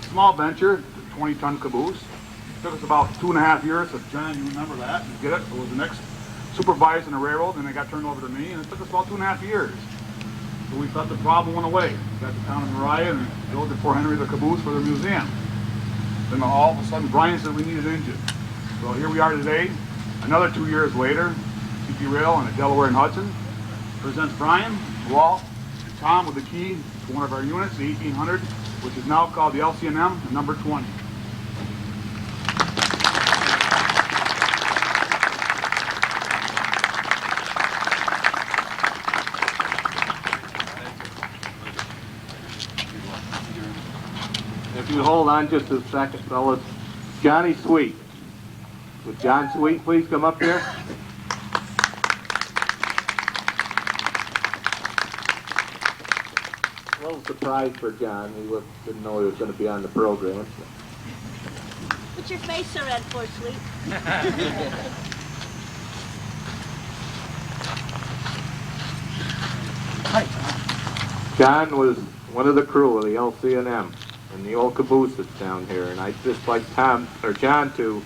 small venture, 20-ton caboose. It took us about 2.5 years. So John, you remember that? To get it. It was the next supervisor in the railroad, and it got turned over to me, and it took us about 2.5 years. So we thought the problem went away. We got the town of Moriah and built it for Henry the caboose for their museum. Then all of a sudden, Brian said we need an engine. So here we are today, another 2 years later. CP Rail and the Delaware and Hudson presents Brian, Walt, and Tom with the key to one of our units, the 1800, which is now called the LC&M, number 20. If you hold on just a second, fellas. Johnny Sweet. Would John Sweet please come up here? A little surprise for John. He didn't know he was going to be on the program. What's your face so red for, Sweet? John was one of the crew of the LC&M and the old caboose that's down here, and I'd just like John to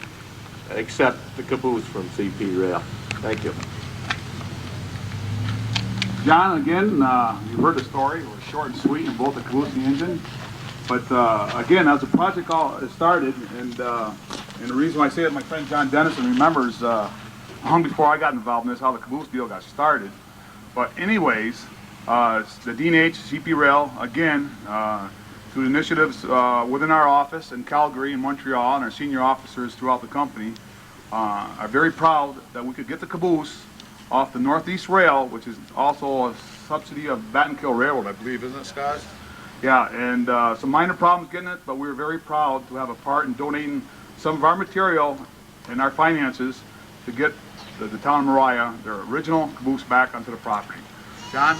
accept the caboose from CP Rail. Thank you. John, again, you've heard the story. It was short and sweet in both the caboose and the engine. But again, as the project all started, and the reason why I say that, my friend John Dennison remembers long before I got involved in this, how the caboose deal got started. But anyways, the Dean H, CP Rail, again, through initiatives within our office in Calgary and Montreal, and our senior officers throughout the company, are very proud that we could get the caboose off the Northeast Rail, which is also a subsidy of Battenkill Railroad, I believe, isn't it, Scott? Yeah, and some minor problems getting it, but we were very proud to have a part in donating some of our material and our finances to get the town of Moriah, their original caboose, back onto the property. John?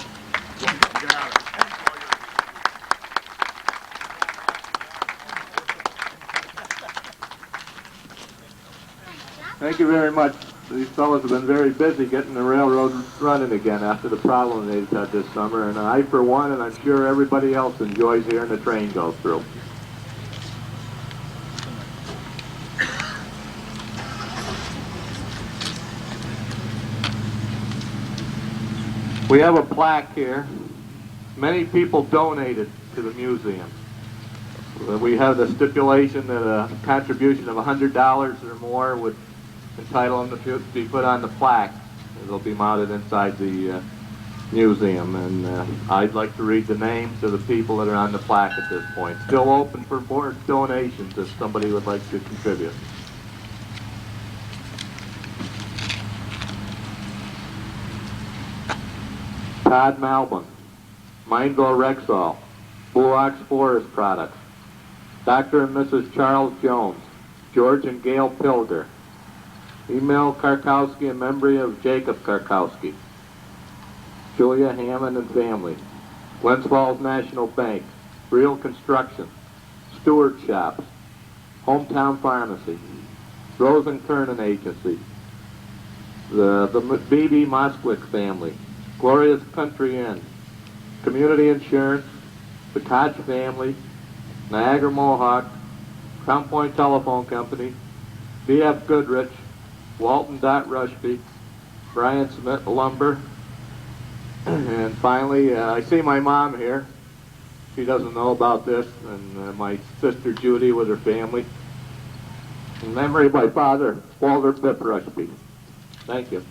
Get out of it. Thank you very much. These fellows have been very busy getting the railroad running again after the problem they've had this summer, and I, for one, and I'm sure everybody else enjoys hearing the train go through. We have a plaque here. Many people donated to the museum. We have the stipulation that a contribution of $100 or more would entitle them to be put on the plaque. It'll be mounted inside the museum, and I'd like to read the names of the people that are on the plaque at this point. Still open for more donations if somebody would like to contribute. Todd Malbon, Mineville Rexall, Blue Ox Forest Products, Dr. and Mrs. Charles Jones, George and Gail Pilger, Emil Karkowski in memory of Jacob Karkowski, Julia Hammond and family, Glens Falls National Bank, Real Construction, Stewart Shops, Hometown Pharmacy, Rose and Kernan Agency, the B.B. Moskwick family, Glorious Country Inn, Community Insurance, the Koch family, Niagara Mohawk, Crown Point Telephone Company, B.F. Goodrich, Walton Dot Rushby, Brian Smith Lumber, and finally, I see my mom here. She doesn't know about this, and my sister Judy with her family. In memory of my father, Walter Biff Rushby. Thank you.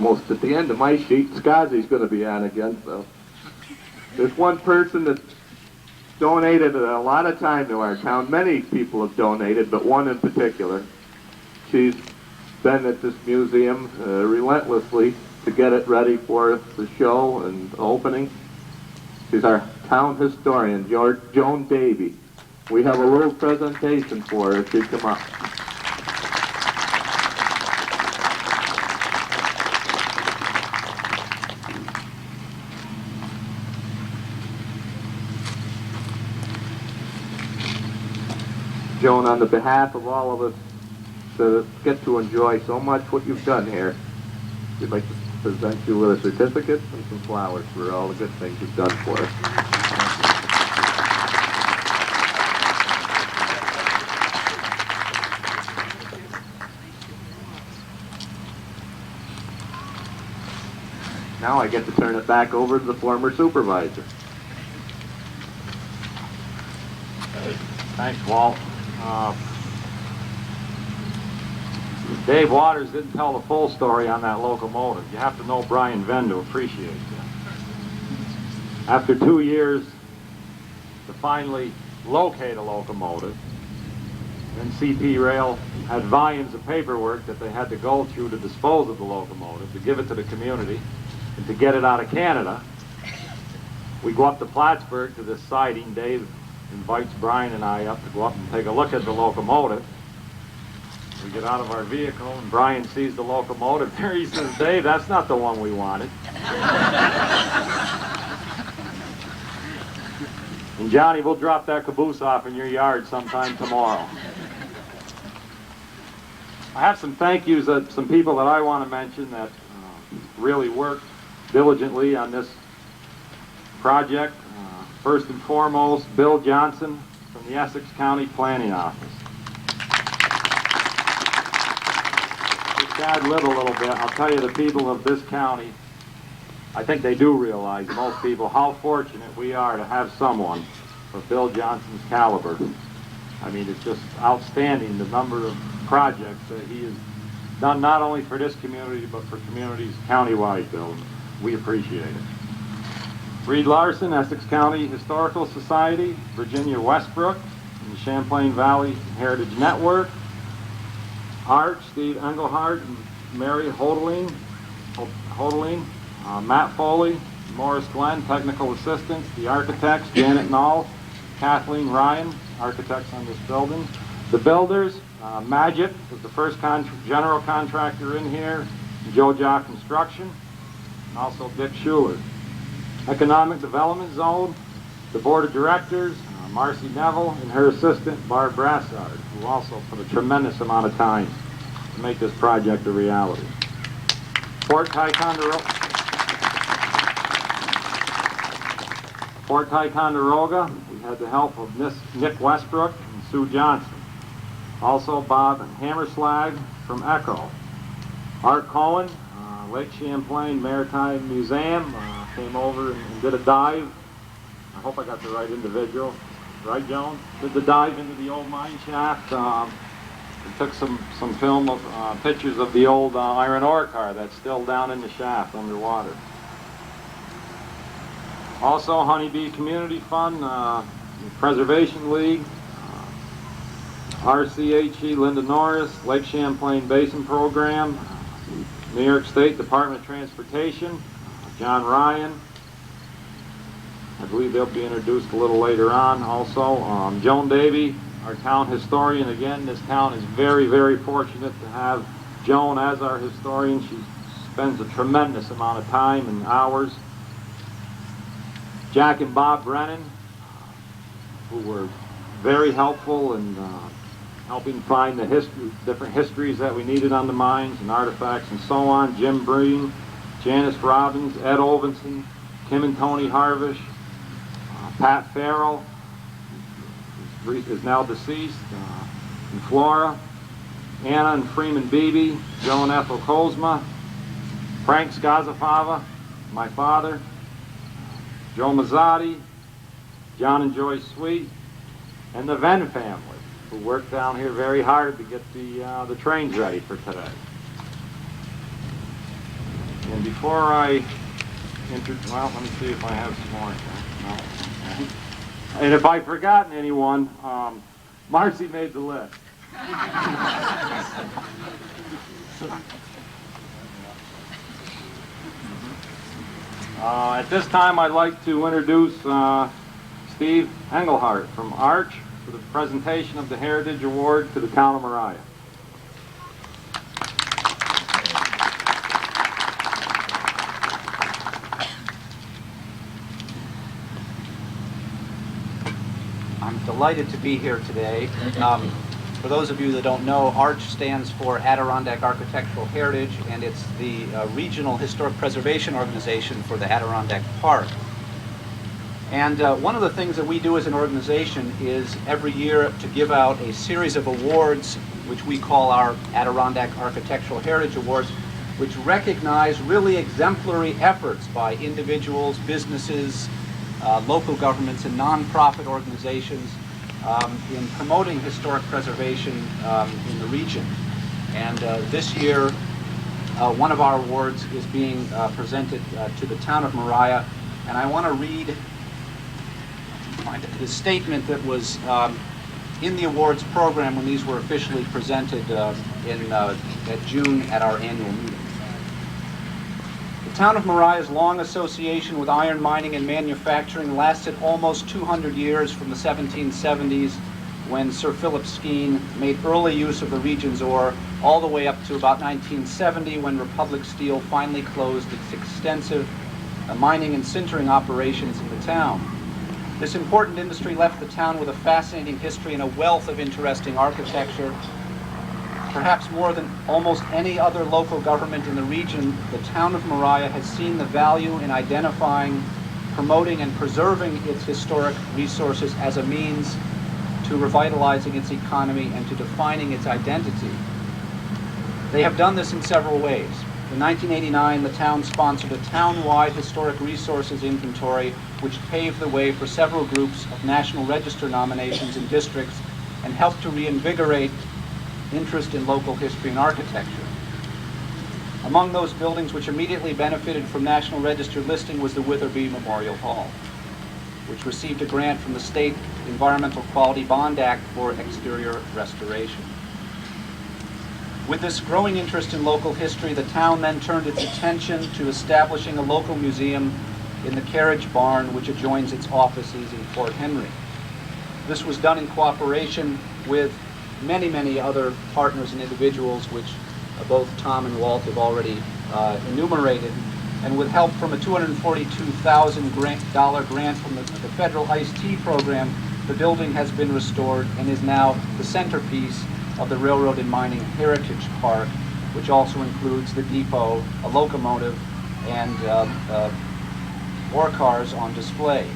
almost at the end of my sheet. Skazi's going to be on again, so. There's one person that donated a lot of time to our town. Many people have donated, but one in particular. She's been at this museum relentlessly to get it ready for the show and opening. She's our town historian, Joan Davy. We have a little presentation for her if she'd come up. Joan, on the behalf of all of us to get to enjoy so much what you've done here, we'd like to present you with a certificate and some flowers for all the good things you've done for us. Now I get to turn it back over to the former supervisor. Thanks, Walt. Dave Waters didn't tell the full story on that locomotive. You have to know Brian Venn to appreciate that. After 2 years to finally locate a locomotive, then CP Rail had volumes of paperwork that they had to go through to dispose of the locomotive, to give it to the community, and to get it out of Canada. We go up to Plattsburgh to this siding. Dave invites Brian and I up to go up and take a look at the locomotive. We get out of our vehicle and Brian sees the locomotive there. He says, "Dave, that's not the one we wanted." And Johnny, we'll drop that caboose off in your yard sometime tomorrow. I have some thank yous of some people that I want to mention that really worked diligently on this project. First and foremost, Bill Johnson from the Essex County Planning Office. Just ad-lib a little bit. I'll tell you, the people of this county, I think they do realize, most people, how fortunate we are to have someone of Bill Johnson's caliber. I mean, it's just outstanding the number of projects that he has done, not only for this community, but for communities countywide, Bill. We appreciate it. Reed Larson, Essex County Historical Society, Virginia Westbrook, and the Champlain Valley Heritage Network, Art, Steve Engelhardt, and Mary Hodeling, Matt Foley, Morris Glenn, technical assistants, the architects, Janet Knoll, Kathleen Ryan, architects on this building, the builders, Magit was the first general contractor in here, Joe Jock Construction, and also Dick Schuler. Economic Development Zone, the Board of Directors, Marcy Neville, and her assistant, Barb Brassard, who also put a tremendous amount of time to make this project a reality. Fort Ticonderoga, we had the help of Nick Westbrook and Sue Johnson. Also Bob Hammerslag from Echo. Art Cohen, Lake Champlain Maritime Museum, came over and did a dive. I hope I got the right individual. Right, Joan? Did the dive into the old mine shaft. We took some film of pictures of the old iron ore car that's still down in the shaft underwater. Also, Honeybee Community Fund, Preservation League, RCHE, Linda Norris, Lake Champlain Basin Program, New York State Department of Transportation, John Ryan. I believe they'll be introduced a little later on. Also, Joan Davy, our town historian. Again, this town is very, very fortunate to have Joan as our historian. She spends a tremendous amount of time and hours. Jack and Bob Brennan, who were very helpful in helping find the different histories that we needed on the mines and artifacts and so on. Jim Breen, Janice Robbins, Ed Ovenson, Kim and Tony Harvish, Pat Farrell, is now deceased, and Flora, Anna and Freeman Beebe, Joe and Ethel Kozma, Frank Skazafava, my father, Joe Mazzotti, John and Joyce Sweet, and the Venn family, who worked down here very hard to get the trains ready for today. And before I well, let me see if I have some more. No. And if I've forgotten anyone, Marcy made the list. At this time, I'd like to introduce Steve Engelhardt from Arch for the presentation of the Heritage Award to the town of Moriah. I'm delighted to be here today. For those of you that don't know, ARCH stands for Adirondack Architectural Heritage, and it's the regional historic preservation organization for the Adirondack Park. And one of the things that we do as an organization is every year to give out a series of awards, which we call our Adirondack Architectural Heritage Awards, which recognize really exemplary efforts by individuals, businesses, local governments, and nonprofit organizations in promoting historic preservation in the region. And this year, one of our awards is being presented to the town of Moriah. And I want to read the statement that was in the awards program when these were officially presented at June at our annual meeting. The town of Moriah's long association with iron mining and manufacturing lasted almost 200 years, from the 1770s, when Sir Philip Skene made early use of the region's ore, all the way up to about 1970, when Republic Steel finally closed its extensive mining and sintering operations in the town. This important industry left the town with a fascinating history and a wealth of interesting architecture. Perhaps more than almost any other local government in the region, the town of Moriah has seen the value in identifying, promoting, and preserving its historic resources as a means to revitalizing its economy and to defining its identity. They have done this in several ways. In 1989, the town sponsored a town-wide historic resources inventory, which paved the way for several groups of National Register nominations in districts and helped to reinvigorate interest in local history and architecture. Among those buildings which immediately benefited from National Register listing was the Witherby Memorial Hall, which received a grant from the State Environmental Quality Bond Act for exterior restoration. With this growing interest in local history, the town then turned its attention to establishing a local museum in the carriage barn which adjoins its offices in Fort Henry. This was done in cooperation with many other partners and individuals, which both Tom and Walt have already enumerated, and with help from a $242,000 grant from the federal ICE-T program, the building has been restored and is now the centerpiece of the Railroad and Mining Heritage Park, which also includes the depot, a locomotive, and ore cars on display.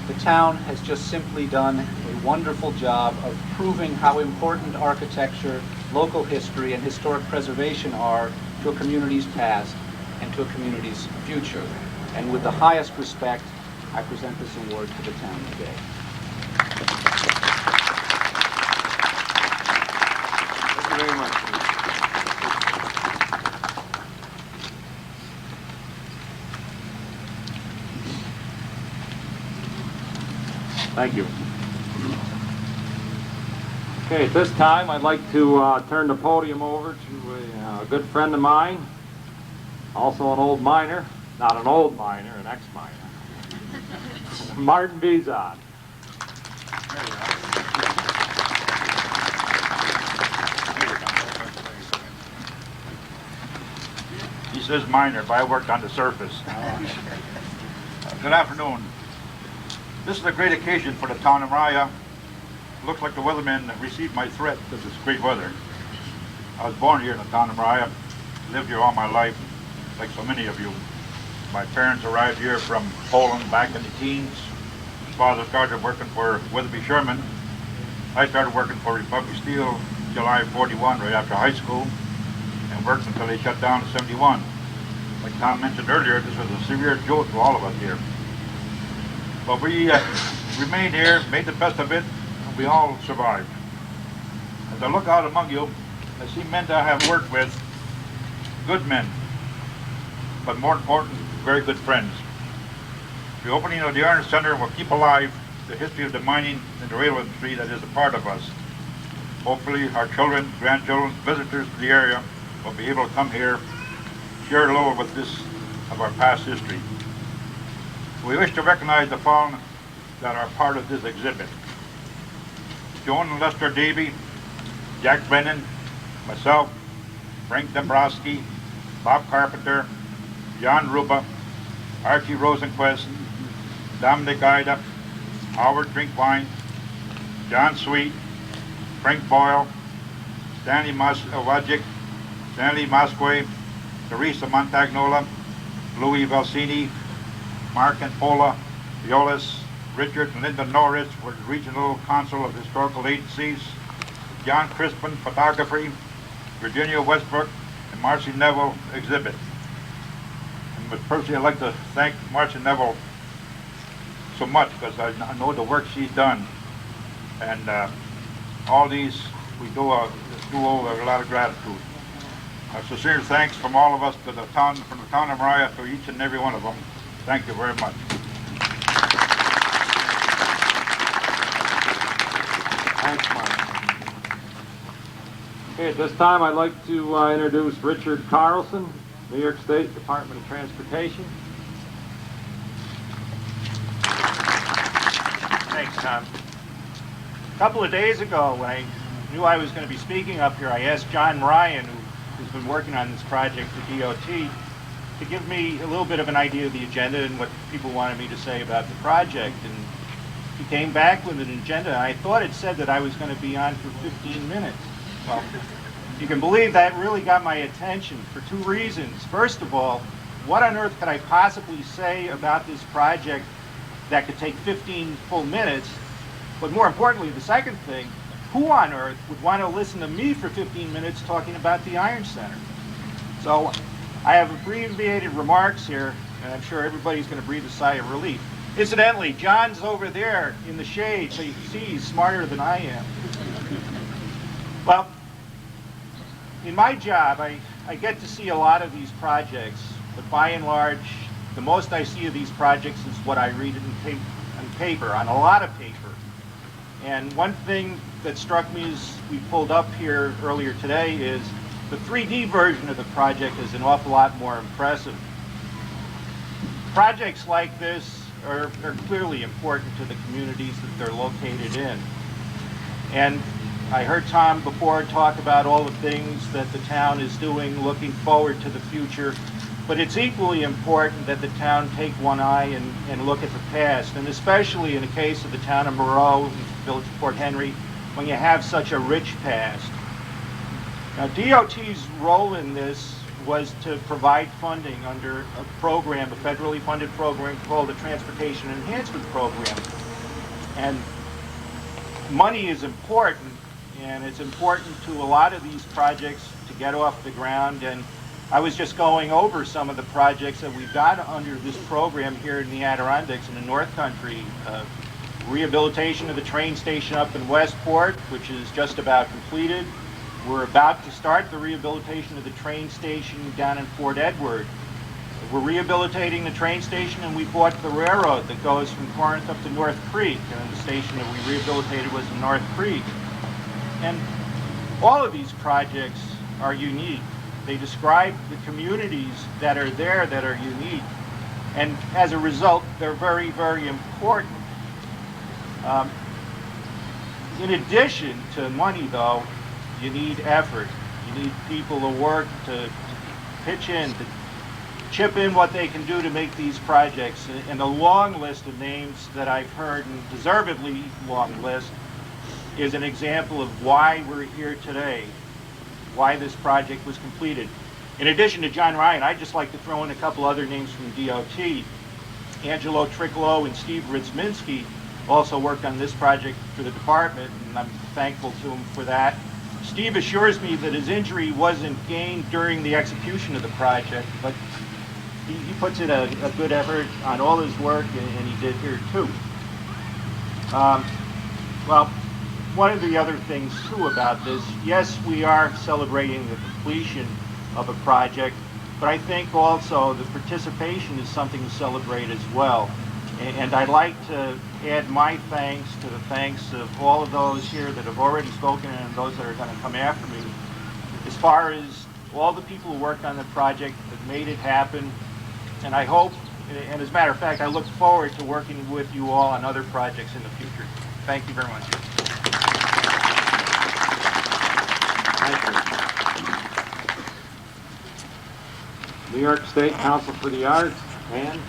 The town has just simply done a wonderful job of proving how important architecture, local history, and historic preservation are to a community's past and to a community's future. And with the highest respect, I present this award to the town today. Thank you very much. Thank you. Okay, at this time, I'd like to turn the podium over to a good friend of mine, also an old miner, not an old miner, an ex-miner, Martin Bizon. He says miner, but I worked on the surface. Good afternoon. This is a great occasion for the town of Moriah. Looks like the weatherman received my threat because it's great weather. I was born here in the town of Moriah, lived here all my life, like so many of you. My parents arrived here from Poland back in the teens. His father started working for Weatherby Sherman. I started working for Republic Steel July 41, right after high school, and worked until they shut down in 71. Like Tom mentioned earlier, this was a severe jolt to all of us here. But we remained here, made the best of it, and we all survived. As I look out among you, I see men that I have worked with, good men, but more important, very good friends. The opening of the Iron Center will keep alive the history of the mining and the railroad industry that is a part of us. Hopefully our children, grandchildren, visitors to the area will be able to come here, share a little with this of our past history. We wish to recognize the following that are part of this exhibit. Joan and Lester Davy, Jack Brennan, myself, Frank Dombrowski, Bob Carpenter, John Ruba, Archie Rosenquist, Dominic Ida, Howard Drinkwine, John Sweet, Frank Boyle, Stanley Wajic, Stanley Mosque, Teresa Montagnola, Louis Valsini, Mark and Pola, Violas, Richard and Linda Norris were the Regional Council of Historical Agencies, John Crispin, Photography, Virginia Westbrook, and Marcy Neville, Exhibit. And personally, I'd like to thank Marcy Neville so much because I know the work she's done. And all these, we do owe a lot of gratitude. A sincere thanks from all of us to the town, from the town of Moriah to each and every one of them. Thank you very much. Thanks, Mark. Okay, at this time I'd like to introduce Richard Carlson, New York State Department of Transportation. Thanks, Tom. A couple of days ago, when I knew I was going to be speaking up here, I asked John Ryan, who's been working on this project for DOT, to give me a little bit of an idea of the agenda and what people wanted me to say about the project. And he came back with an agenda, and I thought it said that I was going to be on for 15 minutes. Well, you can believe that really got my attention for two reasons. First of all, what on earth could I possibly say about this project that could take 15 full minutes? But more importantly, the second thing, who on earth would want to listen to me for 15 minutes talking about the Iron Center? So I have abbreviated remarks here, and I'm sure everybody's going to breathe a sigh of relief. Incidentally, John's over there in the shade, so you can see he's smarter than I am. Well, in my job, I get to see a lot of these projects, but by and large, the most I see of these projects is what I read on paper, on a lot of paper. And one thing that struck me as we pulled up here earlier today is the 3D version of the project is an awful lot more impressive. Projects like this are clearly important to the communities that they're located in. And I heard Tom before talk about all the things that the town is doing, looking forward to the future. But it's equally important that the town take one eye and look at the past, and especially in the case of the town of Moreau, Village of Fort Henry, when you have such a rich past. Now, DOT's role in this was to provide funding under a program, a federally funded program called the Transportation Enhancement Program. And money is important, and it's important to a lot of these projects to get off the ground. And I was just going over some of the projects that we've got under this program here in the Adirondacks in the North Country. Rehabilitation of the train station up in Westport, which is just about completed. We're about to start the rehabilitation of the train station down in Fort Edward. We're rehabilitating the train station, and we bought the railroad that goes from Corinth up to North Creek. And the station that we rehabilitated was in North Creek. And all of these projects are unique. They describe the communities that are there that are unique. And as a result, they're very, very important. In addition to money, though, you need effort. You need people to work, to pitch in, to chip in what they can do to make these projects. And the long list of names that I've heard, and deservedly long list, is an example of why we're here today, why this project was completed. In addition to John Ryan, I'd just like to throw in a couple other names from DOT. Angelo Tricolo and Steve Ritzminski also worked on this project for the department, and I'm thankful to him for that. Steve assures me that his injury wasn't gained during the execution of the project, but he puts in a good effort on all his work, and he did here too. Well, one of the other things too about this, yes, we are celebrating the completion of a project, but I think also the participation is something to celebrate as well. And I'd like to add my thanks to the thanks of all of those here that have already spoken and those that are going to come after me, as far as all the people who worked on the project that made it happen. And I hope, and as a matter of fact, I look forward to working with you all on other projects in the future. Thank you very much. New York State Council for the Arts, Ann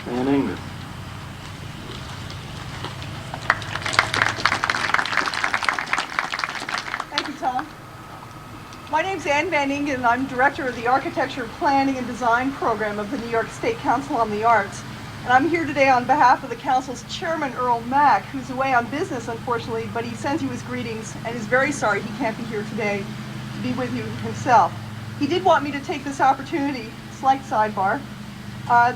Van Ingen. Thank you, Tom. My name's Ann Van Ingen, and I'm Director of the Architecture, Planning, and Design Program of the New York State Council on the Arts. And I'm here today on behalf of the Council's Chairman, Earl Mack, who's away on business, unfortunately, but he sends you his greetings and is very sorry he can't be here today to be with you himself. He did want me to take this opportunity, slight sidebar,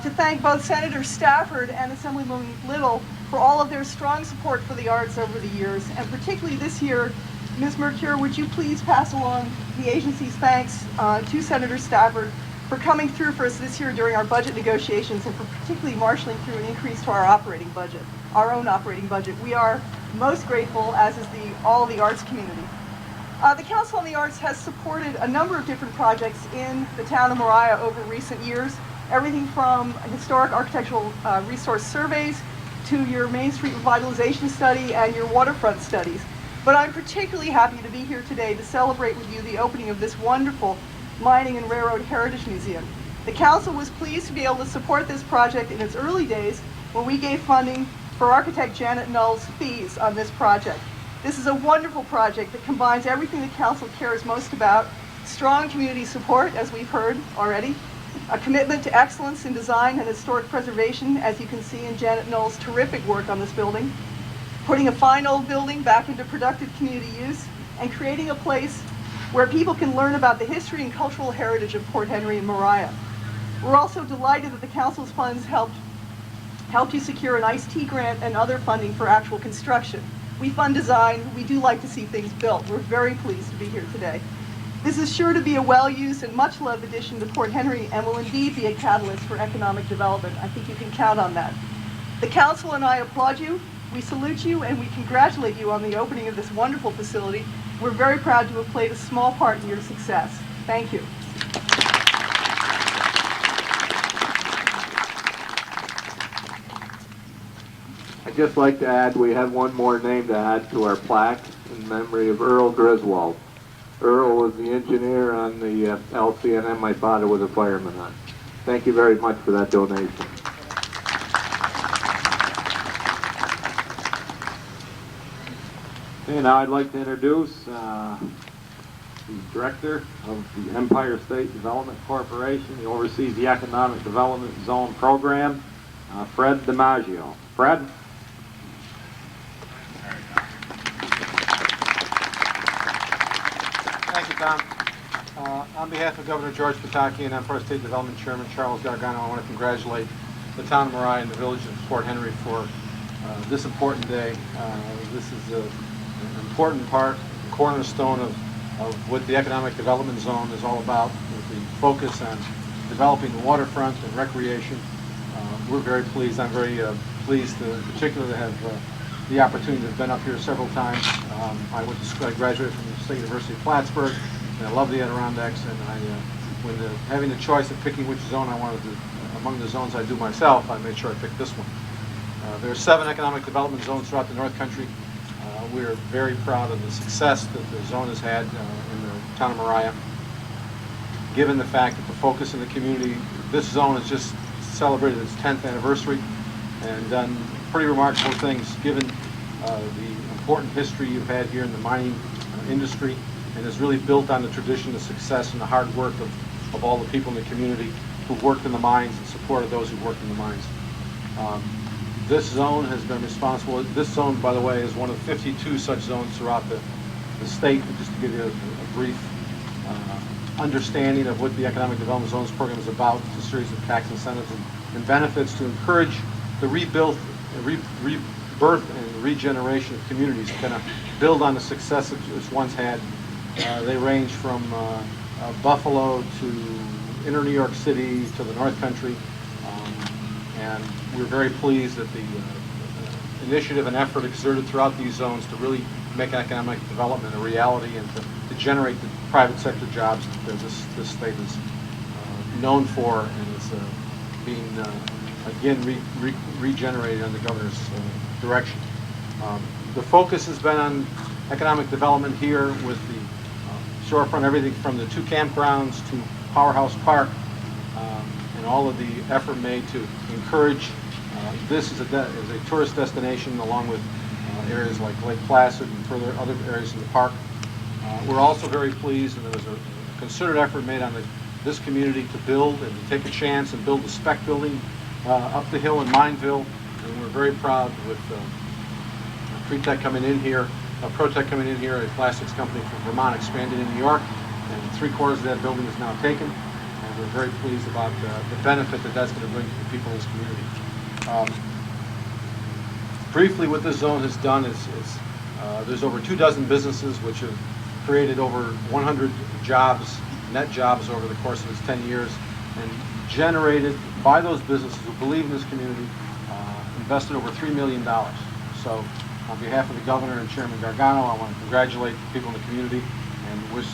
to thank both Senator Stafford and Assemblyman Little for all of their strong support for the arts over the years, and particularly this year. Ms. Mercure, would you please pass along the agency's thanks to Senator Stafford for coming through for us this year during our budget negotiations, and for particularly marshaling through an increase to our operating budget, our own operating budget. We are most grateful, as is all the arts community. The Council on the Arts has supported a number of different projects in the town of Moriah over recent years, everything from historic architectural resource surveys to your Main Street revitalization study and your waterfront studies. But I'm particularly happy to be here today to celebrate with you the opening of this wonderful Mining and Railroad Heritage Museum. The Council was pleased to be able to support this project in its early days when we gave funding for architect Janet Null's fees on this project. This is a wonderful project that combines everything the Council cares most about: strong community support, as we've heard already, a commitment to excellence in design and historic preservation, as you can see in Janet Null's terrific work on this building, putting a fine old building back into productive community use, and creating a place where people can learn about the history and cultural heritage of Port Henry and Moriah. We're also delighted that the Council's funds helped you secure an ICE-T grant and other funding for actual construction. We fund design. We do like to see things built. We're very pleased to be here today. This is sure to be a well-used and much-loved addition to Port Henry, and will indeed be a catalyst for economic development. I think you can count on that. The Council and I applaud you. We salute you, and we congratulate you on the opening of this wonderful facility. We're very proud to have played a small part in your success. Thank you. I'd just like to add, we have one more name to add to our plaque in memory of Earl Griswold. Earl was the engineer on the LCNM my father was a fireman on. Thank you very much for that donation. Okay, now I'd like to introduce the director of the Empire State Development Corporation. He oversees the Economic Development Zone Program, Fred DiMaggio. Fred? Thank you, Tom. On behalf of Governor George Pataki and Empire State Development Chairman Charles Gargano, I want to congratulate the town of Moriah and the village of Port Henry for this important day. This is an important part, a cornerstone of what the Economic Development Zone is all about, with the focus on developing the waterfront and recreation. We're very pleased. I'm very pleased, in particular, to have the opportunity to have been up here several times. I graduated from the State University of Plattsburgh, and I love the Adirondacks, and when having the choice of picking which zone I wanted to, among the zones I do myself, I made sure I picked this one. There are 7 economic development zones throughout the North Country. We're very proud of the success that the zone has had in the town of Moriah. Given the fact that the focus in the community, this zone has just celebrated its 10th anniversary and done pretty remarkable things, given the important history you've had here in the mining industry, and has really built on the tradition of success and the hard work of all the people in the community who've worked in the mines and supported those who've worked in the mines. This zone has been responsible. This zone, by the way, is one of 52 such zones throughout the state. Just to give you a brief understanding of what the Economic Development Zones program is about, it's a series of tax incentives and benefits to encourage the rebirth and regeneration of communities, kind of build on the success that it's once had. They range from Buffalo to inner New York City to the North Country. And we're very pleased that the initiative and effort exerted throughout these zones to really make economic development a reality and to generate the private sector jobs that this state is known for and is being again regenerated under the governor's direction. The focus has been on economic development here with the shorefront, everything from the 2 campgrounds to Powerhouse Park, and all of the effort made to encourage this as a tourist destination, along with areas like Lake Placid and further other areas in the park. We're also very pleased, and there was a concerted effort made on this community to build and to take a chance and build a spec building up the hill in Mineville, and we're very proud with Pretech coming in here, Protech coming in here, a plastics company from Vermont, expanded in New York, and 3/4 of that building is now taken, and we're very pleased about the benefit that that's going to bring to the people in this community. Briefly, what this zone has done is there's over 24 businesses which have created over 100 jobs, net jobs over the course of its 10 years, and generated by those businesses who believe in this community, invested over $3 million. So on behalf of the governor and Chairman Gargano, I want to congratulate the people in the community and wish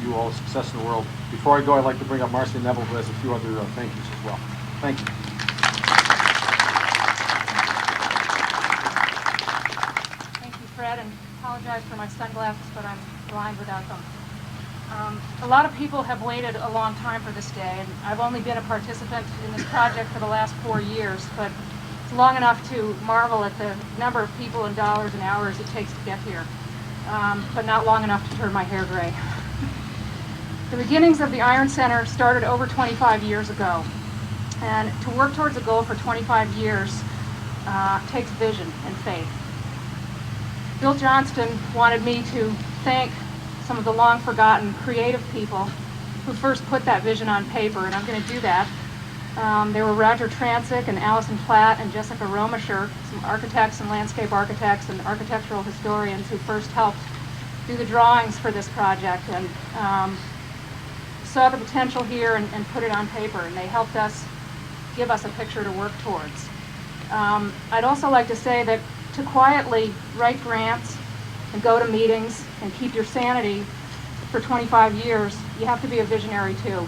you all success in the world. Before I go, I'd like to bring up Marcy Neville, who has a few other thank yous as well. Thank you. Thank you, Fred, and apologize for my sunglasses, but I'm blind without them. A lot of people have waited a long time for this day, and I've only been a participant in this project for the last 4 years, but it's long enough to marvel at the number of people and dollars and hours it takes to get here, but not long enough to turn my hair gray. The beginnings of the Iron Center started over 25 years ago, and to work towards a goal for 25 years takes vision and faith. Bill Johnston wanted me to thank some of the long-forgotten creative people who first put that vision on paper, and I'm going to do that. There were Roger Transick and Allison Platt and Jessica Romisher, some architects and landscape architects and architectural historians who first helped do the drawings for this project and saw the potential here and put it on paper, and they helped us give us a picture to work towards. I'd also like to say that to quietly write grants and go to meetings and keep your sanity for 25 years, you have to be a visionary too.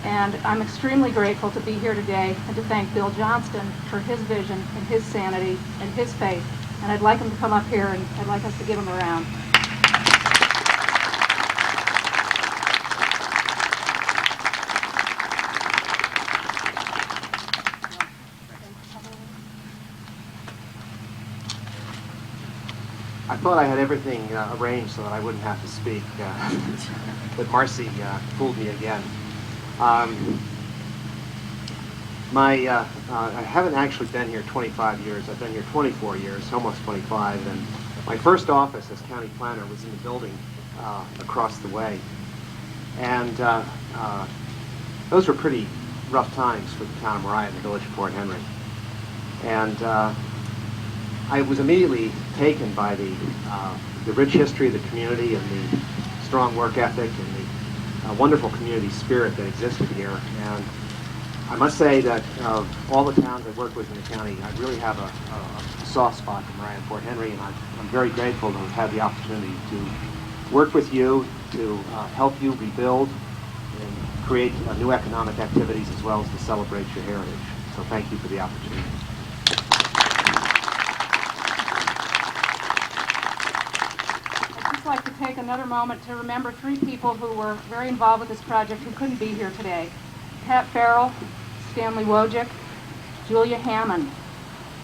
And I'm extremely grateful to be here today and to thank Bill Johnston for his vision and his sanity and his faith. And I'd like him to come up here, and I'd like us to give him a round. I thought I had everything arranged so that I wouldn't have to speak, but Marcy fooled me again. I haven't actually been here 25 years. I've been here 24 years, almost 25, and my first office as county planner was in the building across the way. And those were pretty rough times for the town of Moriah and the village of Fort Henry. And I was immediately taken by the rich history of the community and the strong work ethic and the wonderful community spirit that existed here. And I must say that of all the towns I've worked with in the county, I really have a soft spot for Moriah and Fort Henry, and I'm very grateful to have had the opportunity to work with you, to help you rebuild and create new economic activities as well as to celebrate your heritage. So thank you for the opportunity. I'd like to take another moment to remember 3 people who were very involved with this project who couldn't be here today. Pat Farrell, Stanley Wojcik, Julia Hammond.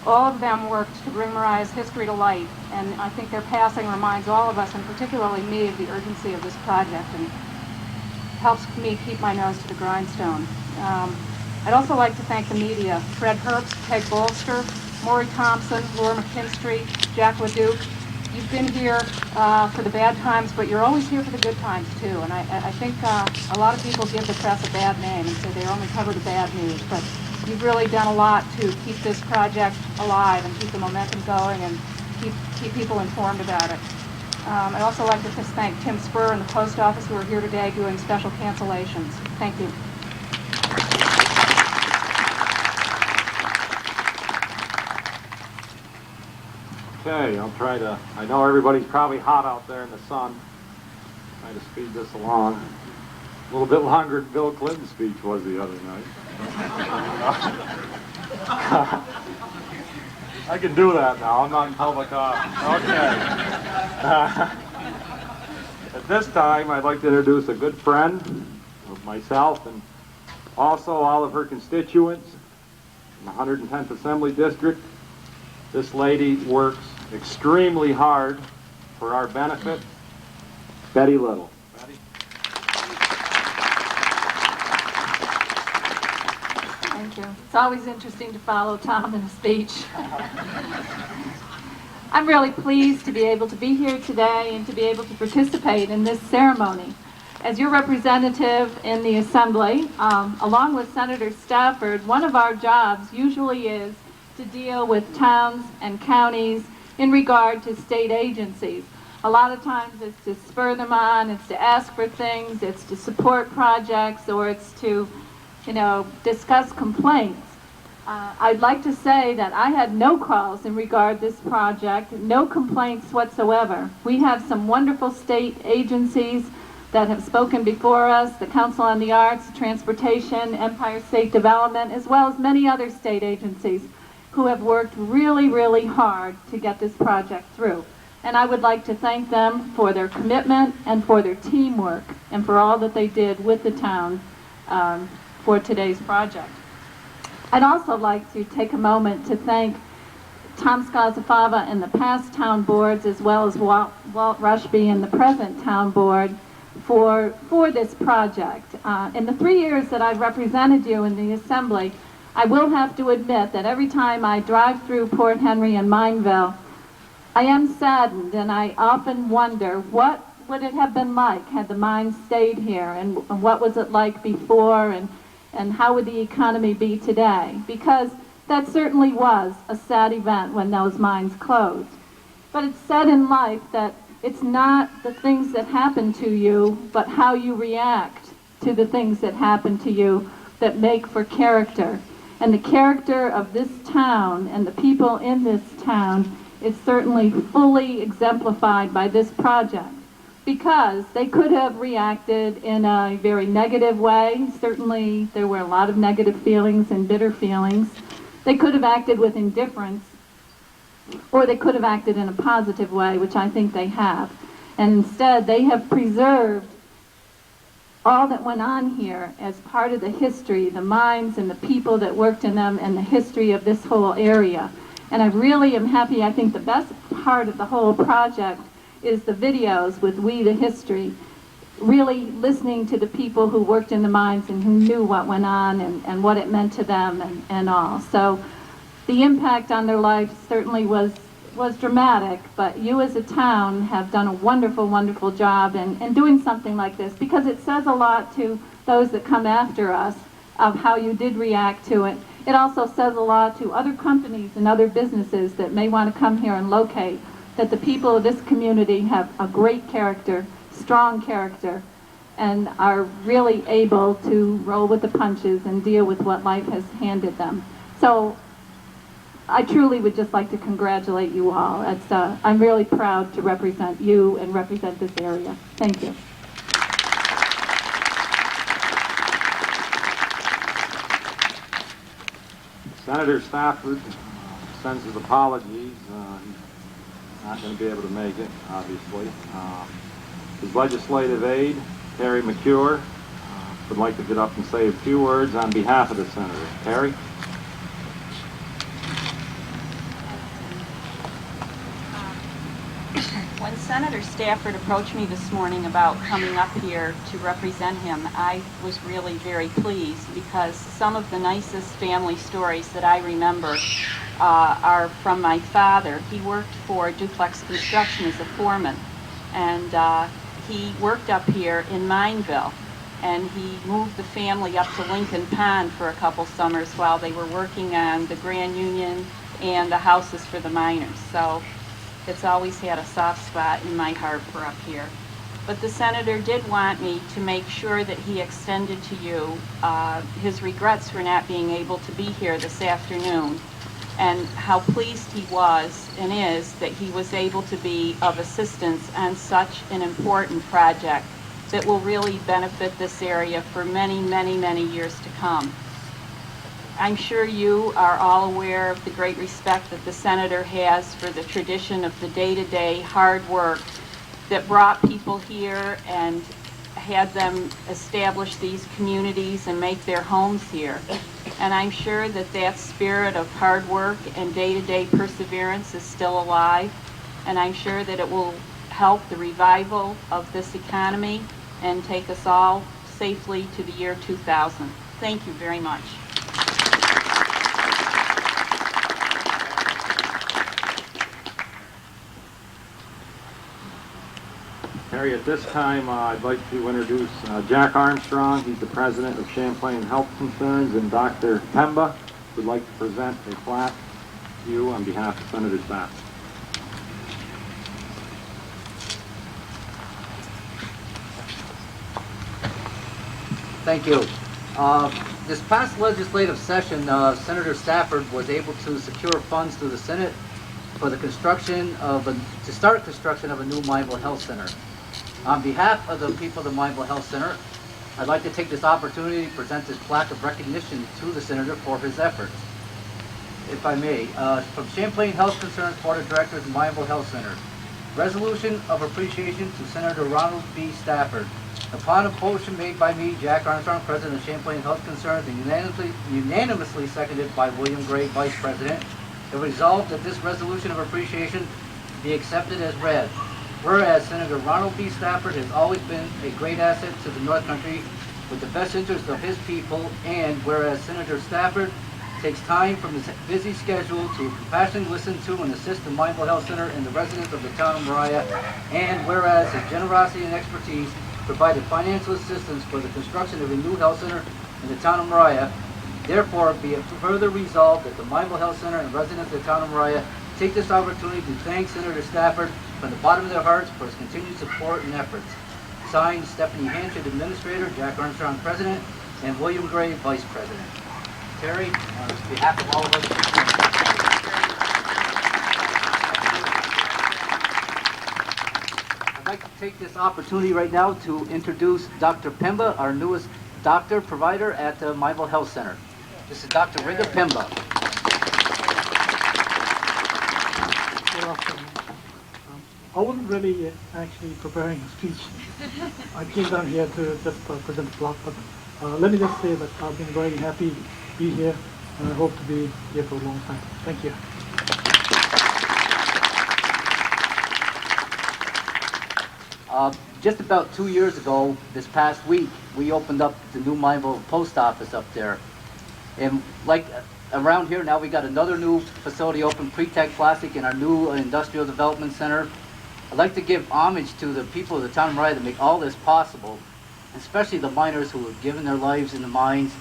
All of them worked to bring Moriah's history to light, and I think their passing reminds all of us, and particularly me, of the urgency of this project and helps me keep my nose to the grindstone. I'd also like to thank the media, Fred Herbst, Peg Bolster, Maury Thompson, Laura McKinstry, Jack LeDuc. You've been here for the bad times, but you're always here for the good times too. And I think a lot of people give the press a bad name and say they only cover the bad news, but you've really done a lot to keep this project alive and keep the momentum going and keep people informed about it. I'd also like to just thank Tim Spur and the post office who are here today doing special cancellations. Thank you. Okay, I'll try to, I know everybody's probably hot out there in the sun. Try to speed this along. A little bit longer than Bill Clinton's speech was the other night. I can do that now. I'm not in public office. Okay. At this time, I'd like to introduce a good friend of myself and also all of her constituents in the 110th Assembly District. This lady works extremely hard for our benefit. Betty Little. Betty? Thank you. It's always interesting to follow Tom in a speech. I'm really pleased to be able to be here today and to be able to participate in this ceremony. As your representative in the Assembly, along with Senator Stafford, one of our jobs usually is to deal with towns and counties in regard to state agencies. A lot of times it's to spur them on, it's to ask for things, it's to support projects, or it's to, discuss complaints. I'd like to say that I had no calls in regard to this project, no complaints whatsoever. We have some wonderful state agencies that have spoken before us, the Council on the Arts, Transportation, Empire State Development, as well as many other state agencies who have worked really, really hard to get this project through. And I would like to thank them for their commitment and for their teamwork and for all that they did with the town for today's project. I'd also like to take a moment to thank Tom Scalzafava and the past town boards, as well as Walt Rushby and the present town board for this project. In the 3 years that I've represented you in the Assembly, I will have to admit that every time I drive through Port Henry and Mineville, I am saddened, and I often wonder what would it have been like had the mines stayed here, and what was it like before, and how would the economy be today? Because that certainly was a sad event when those mines closed. But it's said in life that it's not the things that happen to you, but how you react to the things that happen to you that make for character. And the character of this town and the people in this town is certainly fully exemplified by this project, because they could have reacted in a very negative way. Certainly there were a lot of negative feelings and bitter feelings. They could have acted with indifference, or they could have acted in a positive way, which I think they have. And instead they have preserved all that went on here as part of the history, the mines and the people that worked in them, and the history of this whole area. And I really am happy. I think the best part of the whole project is the videos with We the History, really listening to the people who worked in the mines and who knew what went on and what it meant to them and all. So the impact on their lives certainly was dramatic, but you as a town have done a wonderful, wonderful job in doing something like this, because it says a lot to those that come after us of how you did react to it. It also says a lot to other companies and other businesses that may want to come here and locate, that the people of this community have a great character, strong character, and are really able to roll with the punches and deal with what life has handed them. So I truly would just like to congratulate you all. I'm really proud to represent you and represent this area. Thank you. Senator Stafford sends his apologies. He's not going to be able to make it, obviously. His legislative aide, Terry McCure, would like to get up and say a few words on behalf of the senator. Terry? When Senator Stafford approached me this morning about coming up here to represent him, I was really very pleased, because some of the nicest family stories that I remember are from my father. He worked for Duplex Construction as a foreman, and he worked up here in Mineville, and he moved the family up to Lincoln Pond for a couple summers while they were working on the Grand Union and the houses for the miners. So it's always had a soft spot in my heart for up here. But the senator did want me to make sure that he extended to you his regrets for not being able to be here this afternoon. and how pleased he was and is that he was able to be of assistance on such an important project that will really benefit this area for many, many, many years to come. I'm sure you are all aware of the great respect that the Senator has for the tradition of the day-to-day hard work that brought people here and had them establish these communities and make their homes here. And I'm sure that that spirit of hard work and day-to-day perseverance is still alive, and I'm sure that it will help the revival of this economy and take us all safely to the year 2000. Thank you very much. Harry, at this time, I'd like to introduce Jack Armstrong. He's the president of Champlain Health Concerns, and Dr. Pemba would like to present a plaque to you on behalf of Senator Staff. Thank you. This past legislative session, Senator Stafford was able to secure funds through the Senate for the construction of to start construction of a new Mineville Health Center. On behalf of the people of the Mineville Health Center, I'd like to take this opportunity to present this plaque of recognition to the Senator for his efforts. If I may, from Champlain Health Concerns Board of Directors and Mineville Health Center, resolution of appreciation to Senator Ronald B. Stafford. Upon a motion made by me, Jack Armstrong, President of Champlain Health Concerns, and unanimously seconded by William Gray, Vice President, it resolved that this resolution of appreciation be accepted as read. Whereas Senator Ronald B. Stafford has always been a great asset to the North Country with the best interests of his people, and whereas Senator Stafford takes time from his busy schedule to compassionately listen to and assist the Mineville Health Center and the residents of the town of Moriah, and whereas his generosity and expertise provided financial assistance for the construction of a new health center in the town of Moriah, therefore be it further resolved that the Mineville Health Center and residents of the town of Moriah take this opportunity to thank Senator Stafford from the bottom of their hearts for his continued support and efforts. Signed, Stephanie Hanchett, Administrator, Jack Armstrong, President, and William Gray, Vice President. Terry, on behalf of all of us, I'd like to take this opportunity right now to introduce Dr. Pemba, our newest doctor provider at the Mineville Health Center. This is Dr. Riga Pemba. Good afternoon. I wasn't really actually preparing a speech. I came down here to just present the plaque, but let me just say that I've been very happy to be here, and I hope to be here for a long time. Thank you. Just about 2 years ago, this past week, we opened up the new Mineville post office up there. And like around here now, we got another new facility open, Pre-Tech Plastic, in our new industrial development center. I'd like to give homage to the people of the town of Moriah that make all this possible, especially the miners who have given their lives in the mines,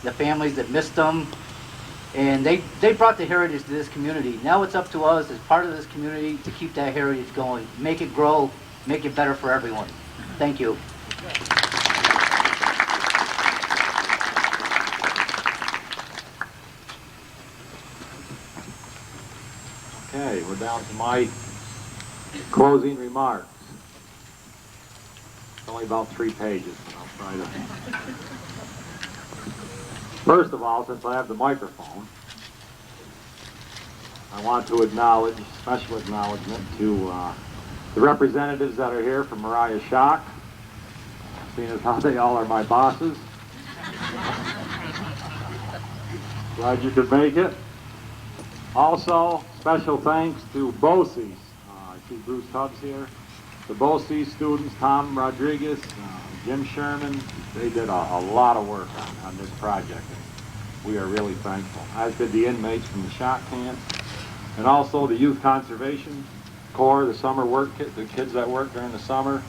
the families that missed them, and they brought the heritage to this community. Now it's up to us as part of this community to keep that heritage going, make it grow, make it better for everyone. Thank you. Okay, we're down to my closing remarks. It's only about 3 pages, but I'll try to. First of all, since I have the microphone, I want to acknowledge, special acknowledgement to the representatives that are here from Moriah Shock, seeing as how they all are my bosses. Glad you could make it. Also, special thanks to BOCES. I see Bruce Tubbs here. The BOCES students, Tom Rodriguez, Jim Sherman, they did a lot of work on this project. We are really thankful. As did the inmates from the shock camp, and also the Youth Conservation Corps, the summer work, the kids that work during the summer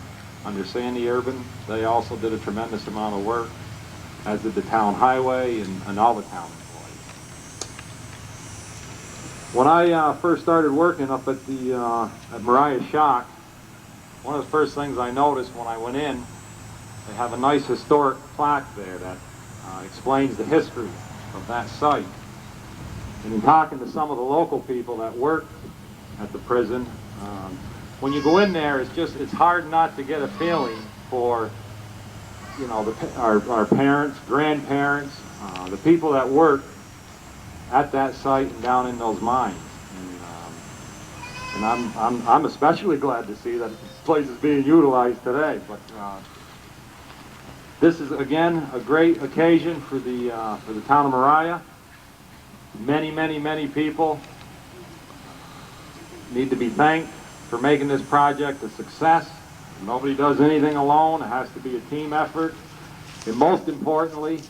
under Sandy Urban. They also did a tremendous amount of work, as did the town highway and all the town employees. When I first started working up at the at Moriah Shock, one of the first things I noticed when I went in, they have a nice historic plaque there that explains the history of that site. And in talking to some of the local people that work at the prison, when you go in there, it's hard not to get a feeling for, you know, our parents, grandparents, the people that work at that site and down in those mines. And I'm especially glad to see that this place is being utilized today. But this is again a great occasion for the town of Moriah. Many people need to be thanked for making this project a success. Nobody does anything alone. It has to be a team effort. And most importantly,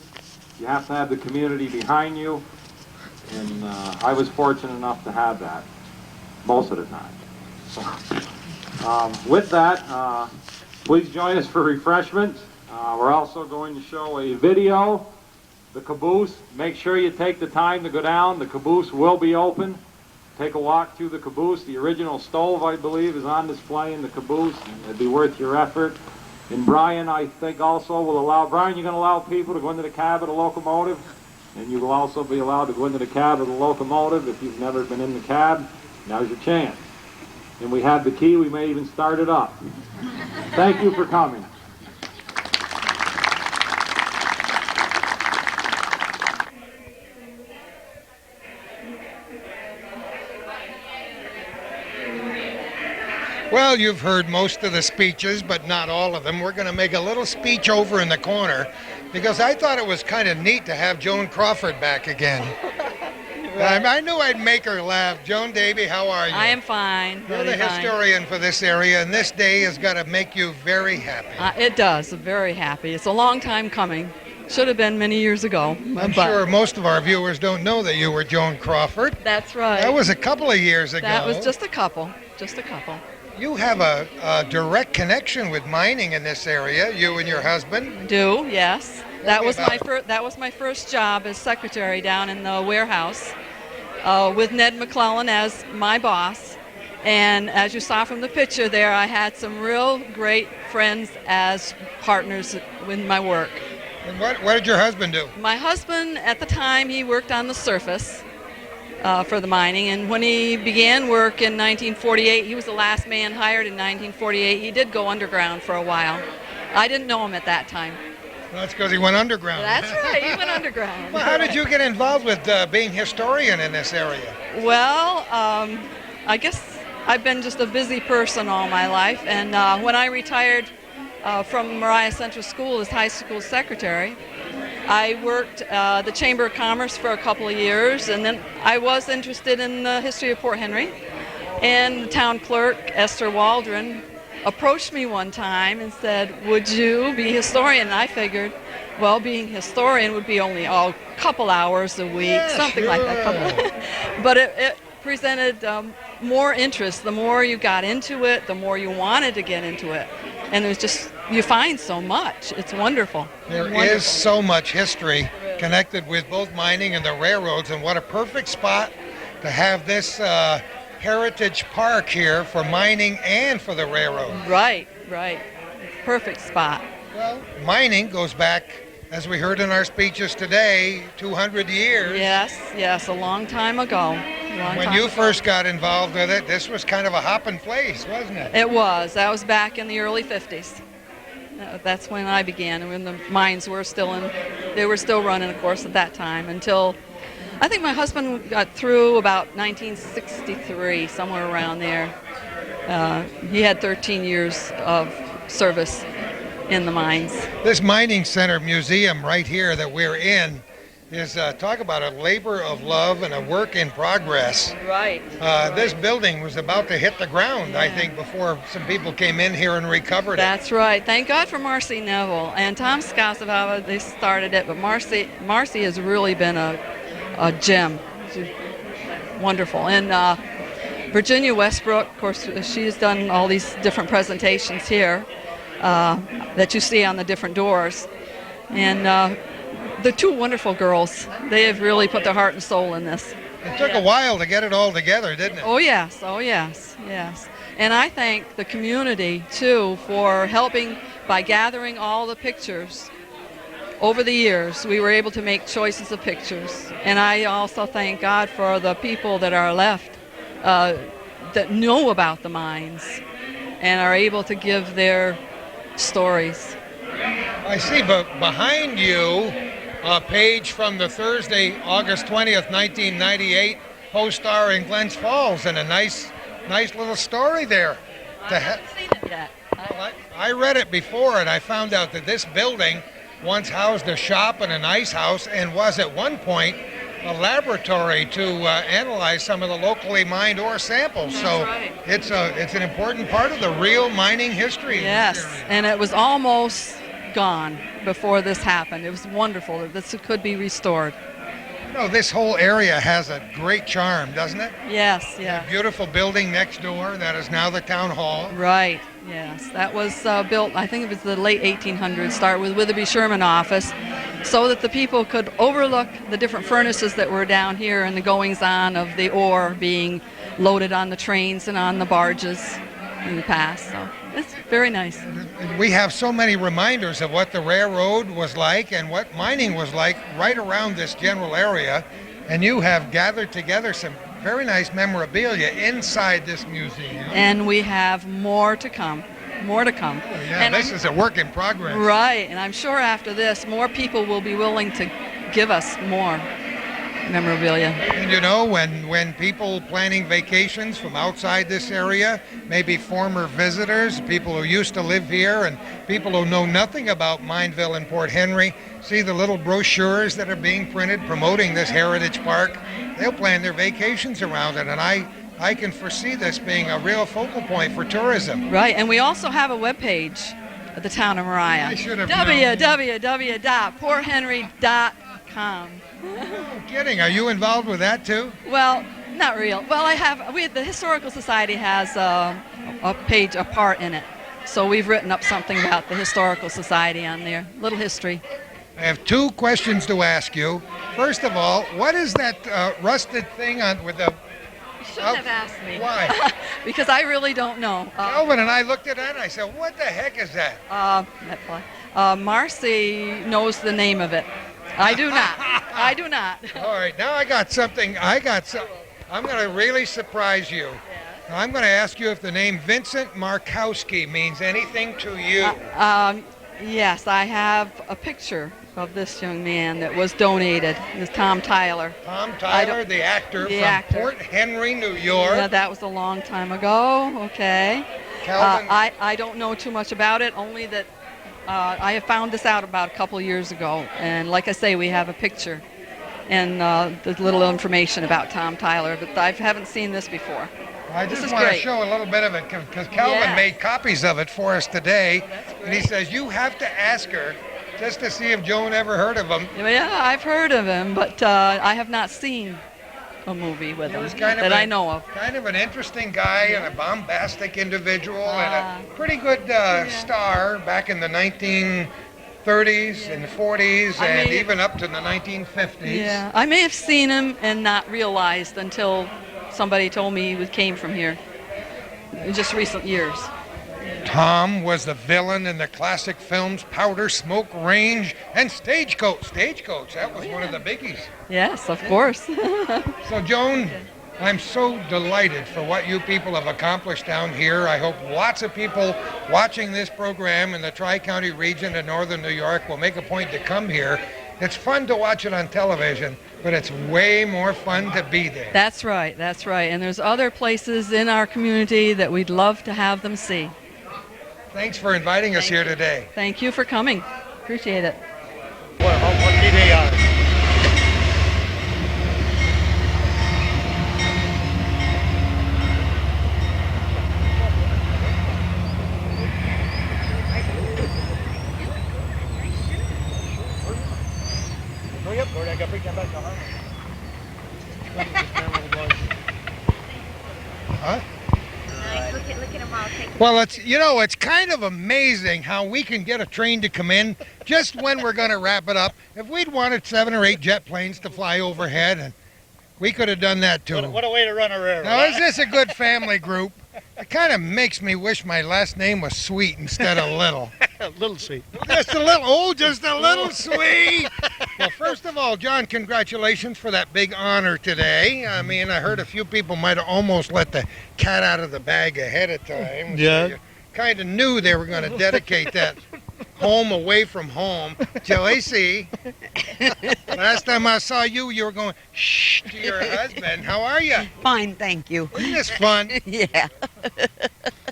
you have to have the community behind you. And I was fortunate enough to have that most of the time. So, with that, please join us for refreshments. We're also going to show a video, the caboose. Make sure you take the time to go down. The caboose will be open. Take a walk through the caboose. The original stove, I believe, is on display in the caboose. It'd be worth your effort. And Brian, I think, also will allow, Brian, you're going to allow people to go into the cab of the locomotive? And you will also be allowed to go into the cab of the locomotive if you've never been in the cab. Now's your chance. And we have the key. We may even start it up. Thank you for coming. Well, you've heard most of the speeches, but not all of them. We're going to make a little speech over in the corner because I thought it was kind of neat to have Joan Crawford back again. Right. I knew I'd make her laugh. Joan Davy, how are you? I am fine. You're the historian for this area, and this day has got to make you very happy. It does. I'm very happy. It's a long time coming. Should have been many years ago. I'm sure most of our viewers don't know that you were Joan Crawford. That's right. That was a couple of years ago. That was just a couple. Just a couple. You have a direct connection with mining in this area, you and your husband. Do, yes. That was my first job as secretary down in the warehouse with Ned McClellan as my boss. And as you saw from the picture there, I had some real great friends as partners in my work. And what did your husband do? My husband, at the time, he worked on the surface for the mining. And when he began work in 1948, he was the last man hired in 1948. He did go underground for a while. I didn't know him at that time. Well, that's because he went underground. That's right, he went underground. Well, how did you get involved with being historian in this area? Well, I guess I've been just a busy person all my life. And when I retired from Moriah Central School as high school secretary, I worked the Chamber of Commerce for a couple of years, and then I was interested in the history of Port Henry. And the town clerk, Esther Waldron, approached me one time and said, would you be historian? And I figured, well, being historian would be only a couple hours a week, something like that. But it presented more interest. The more you got into it, the more you wanted to get into it. And it was just, you find so much. It's wonderful. There is so much history connected with both mining and the railroads, and what a perfect spot to have this heritage park here for mining and for the railroad. Right. Perfect spot. Well, mining goes back, as we heard in our speeches today, 200 years. Yes, a long time ago. When you first got involved with it, this was kind of a hopping place, wasn't it? It was. That was back in the early 50s. That's when I began, and when the mines were still running, of course, at that time, until I think my husband got through about 1963, somewhere around there. He had 13 years of service in the mines. This mining center museum right here that we're in is, talk about a labor of love and a work in progress. Right. This building was about to hit the ground, I think, before some people came in here and recovered it. That's right. Thank God for Marcy Neville and Tom Scasavava. They started it, but Marcy has really been a gem. She's wonderful. And Virginia Westbrook, of course, she's done all these different presentations here that you see on the different doors. And the two wonderful girls, they have really put their heart and soul in this. It took a while to get it all together, didn't it? Oh yes. And I thank the community too for helping by gathering all the pictures over the years, we were able to make choices of pictures. And I also thank God for the people that are left that know about the mines and are able to give their stories. I see, but behind you, a page from the Thursday, August 20th, 1998, co-star in Glens Falls, and a nice little story there. I haven't seen it yet. I read it before, and I found out that this building once housed a shop and an ice house, and was at one point a laboratory to analyze some of the locally mined ore samples. So right. it's an important part of the real mining history. Yes, and it was almost gone before this happened. It was wonderful that this could be restored. You know, this whole area has a great charm, doesn't it? Yes, yeah. A beautiful building next door that is now the town hall. Right, yes. That was built, I think it was the late 1800s, start with Witherby Sherman office, so that the people could overlook the different furnaces that were down here and the goings-on of the ore being loaded on the trains and on the barges in the past. So it's very nice. We have so many reminders of what the railroad was like and what mining was like right around this general area, and you have gathered together some very nice memorabilia inside this museum. And we have more to come. More to come. Oh, yeah, and this is a work in progress. Right, and I'm sure after this, more people will be willing to give us more memorabilia. And you know, when people planning vacations from outside this area, maybe former visitors, people who used to live here, and people who know nothing about Mineville and Port Henry, see the little brochures that are being printed promoting this heritage park, they'll plan their vacations around it, and I can foresee this being a real focal point for tourism. Right, and we also have a webpage at the town of Moriah. I should have www.porthenry.com. No kidding. Are you involved with that too? Well, not real. Well, the Historical Society has a page, a part in it. So we've written up something about the Historical Society on there, little history. I have two questions to ask you. First of all, what is that rusted thing on with the... You shouldn't have asked me. Why? Because I really don't know. Calvin and I looked at that and I said, what the heck is that? Marcy knows the name of it. I do not. I do not. All right, now I got something. I'm going to really surprise you. I'm going to ask you if the name Vincent Markowski means anything to you. Yes, I have a picture of this young man that was donated. It's Tom Tyler. Tom Tyler, the actor from Port Henry, New York. Yeah, that was a long time ago. Okay. Calvin. I don't know too much about it, only that I have found this out about a couple years ago. And like I say, we have a picture and there's little information about Tom Tyler, but I haven't seen this before. I just want to show a little bit of it because Calvin made copies of it for us today. And he says, you have to ask her just to see if Joan ever heard of him. Yeah, I've heard of him, but I have not seen a movie with him that I know of. Kind of an interesting guy and a bombastic individual and a pretty good star back in the 1930s and the 40s and even up to the 1950s. Yeah, I may have seen him and not realized until somebody told me he came from here in just recent years. Tom was the villain in the classic films Powder Smoke Range and Stagecoach. Stagecoach, that was one of the biggies. Yes, of course. So Joan, I'm so delighted for what you people have accomplished down here. I hope lots of people watching this program in the Tri-County region in northern New York will make a point to come here. It's fun to watch it on television, but it's way more fun to be there. That's right, that's right. And there's other places in our community that we'd love to have them see. Thanks for inviting us here today. Thank you for coming. Appreciate it. Well, how lucky they are. Huh? Nice. Look at them all. Well, it's kind of amazing how we can get a train to come in just when we're going to wrap it up. If we'd wanted 7 or 8 jet planes to fly overhead, and we could have done that too. What a way to run a railroad. Now, is this a good family group? It kind of makes me wish my last name was Sweet instead of Little. Little sweet. Just a little, just a little sweet. Well, first of all, John, congratulations for that big honor today. I mean, I heard a few people might have almost let the cat out of the bag ahead of time. Yeah. So you kind of knew they were going to dedicate that home away from home. Joycey, last time I saw you, you were going shh to your husband. How are you? Fine, thank you. Isn't this fun? Yeah.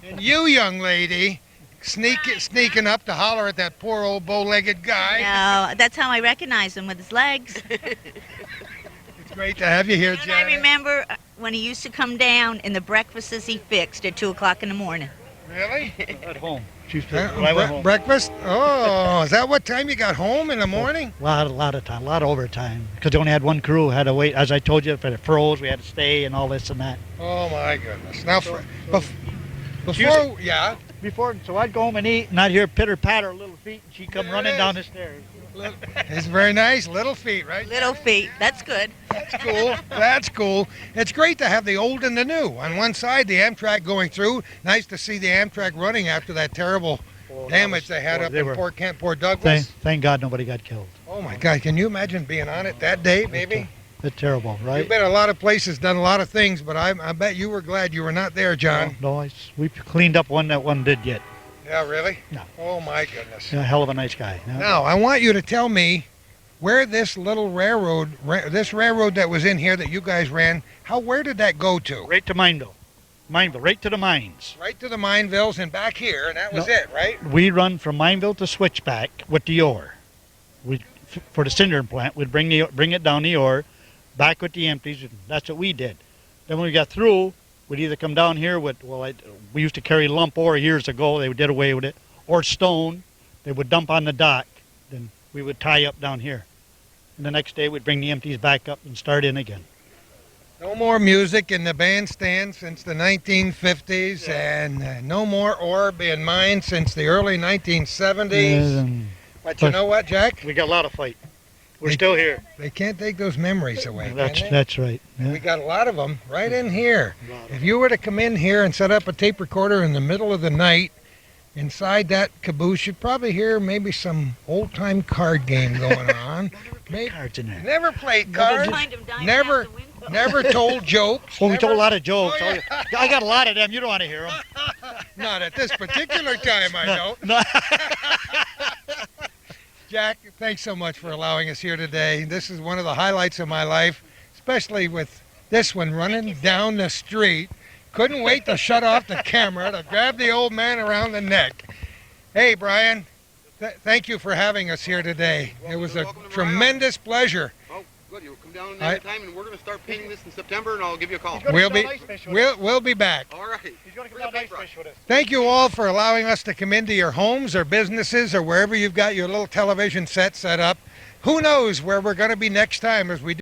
And you, young lady, sneaking up to holler at that poor old bow-legged guy. No, that's how I recognize him, with his legs. It's great to have you here, And Janet. I remember when he used to come down and the breakfasts he fixed at 2 o'clock in the morning. Really? At home. When I went home. Breakfast? Oh, is that what time you got home in the morning? A lot of time, a lot of overtime. Because they only had one crew, had to wait. As I told you, if it froze, we had to stay and all this and that. Oh, my goodness. Now, Before, yeah. So I'd go home and eat, and I'd hear pitter-patter little feet, and she'd come running down the stairs. It's very nice. Little feet, right? Little feet. That's good. That's cool. That's cool. It's great to have the old and the new. On one side, the Amtrak going through. Nice to see the Amtrak running after that terrible damage they had up in Port Douglas. Thank God nobody got killed. Oh, my God. Can you imagine being on it that day, maybe? That's terrible, right? You've been a lot of places, done a lot of things, but I bet you were glad you were not there, John. No, we cleaned up one that one did get. Yeah, really? No. Oh, my goodness. A hell of a nice guy. No. Now, I want you to tell me where this little railroad, this railroad that was in here that you guys ran, where did that go to? Right to Mineville. Right to the mines. Right to the Minevilles and back here, and that was it, right? We run from Mineville to Switchback with the ore. For the cindering plant, we'd bring it down the ore, back with the empties, and that's what we did. Then when we got through, we'd either come down here with, we used to carry lump ore years ago, they did away with it, or stone, they would dump on the dock, then we would tie up down here. And the next day we'd bring the empties back up and start in again. No more music in the bandstand since the 1950s, and no more ore being mined since the early 1970s. But you know what, Jack? We got a lot of fight. We're still here. They can't take those memories away, That's right. Yeah. We got a lot of them right in here. If you were to come in here and set up a tape recorder in the middle of the night, inside that caboose, you'd probably hear maybe some old-time card game going on. Cards in there. Never played cards. Never told jokes. Well, we told a lot of jokes. Oh, yeah. I got a lot of them. You don't want to hear them. Not at this particular time, I don't. No. Jack, thanks so much for allowing us here today. This is one of the highlights of my life, especially with this one running down the street. Couldn't wait to shut off the camera to grab the old man around the neck. Hey, Brian, thank you for having us here today. It was a tremendous pleasure. Oh, good. You'll come down another time, and we're going to start painting this in September, and I'll give you a call. We'll be back. All right. He's going to come down ice fish with us. Thank you all for allowing us to come into your homes or businesses or wherever you've got your little television set up. Who knows where we're going to be next time as we do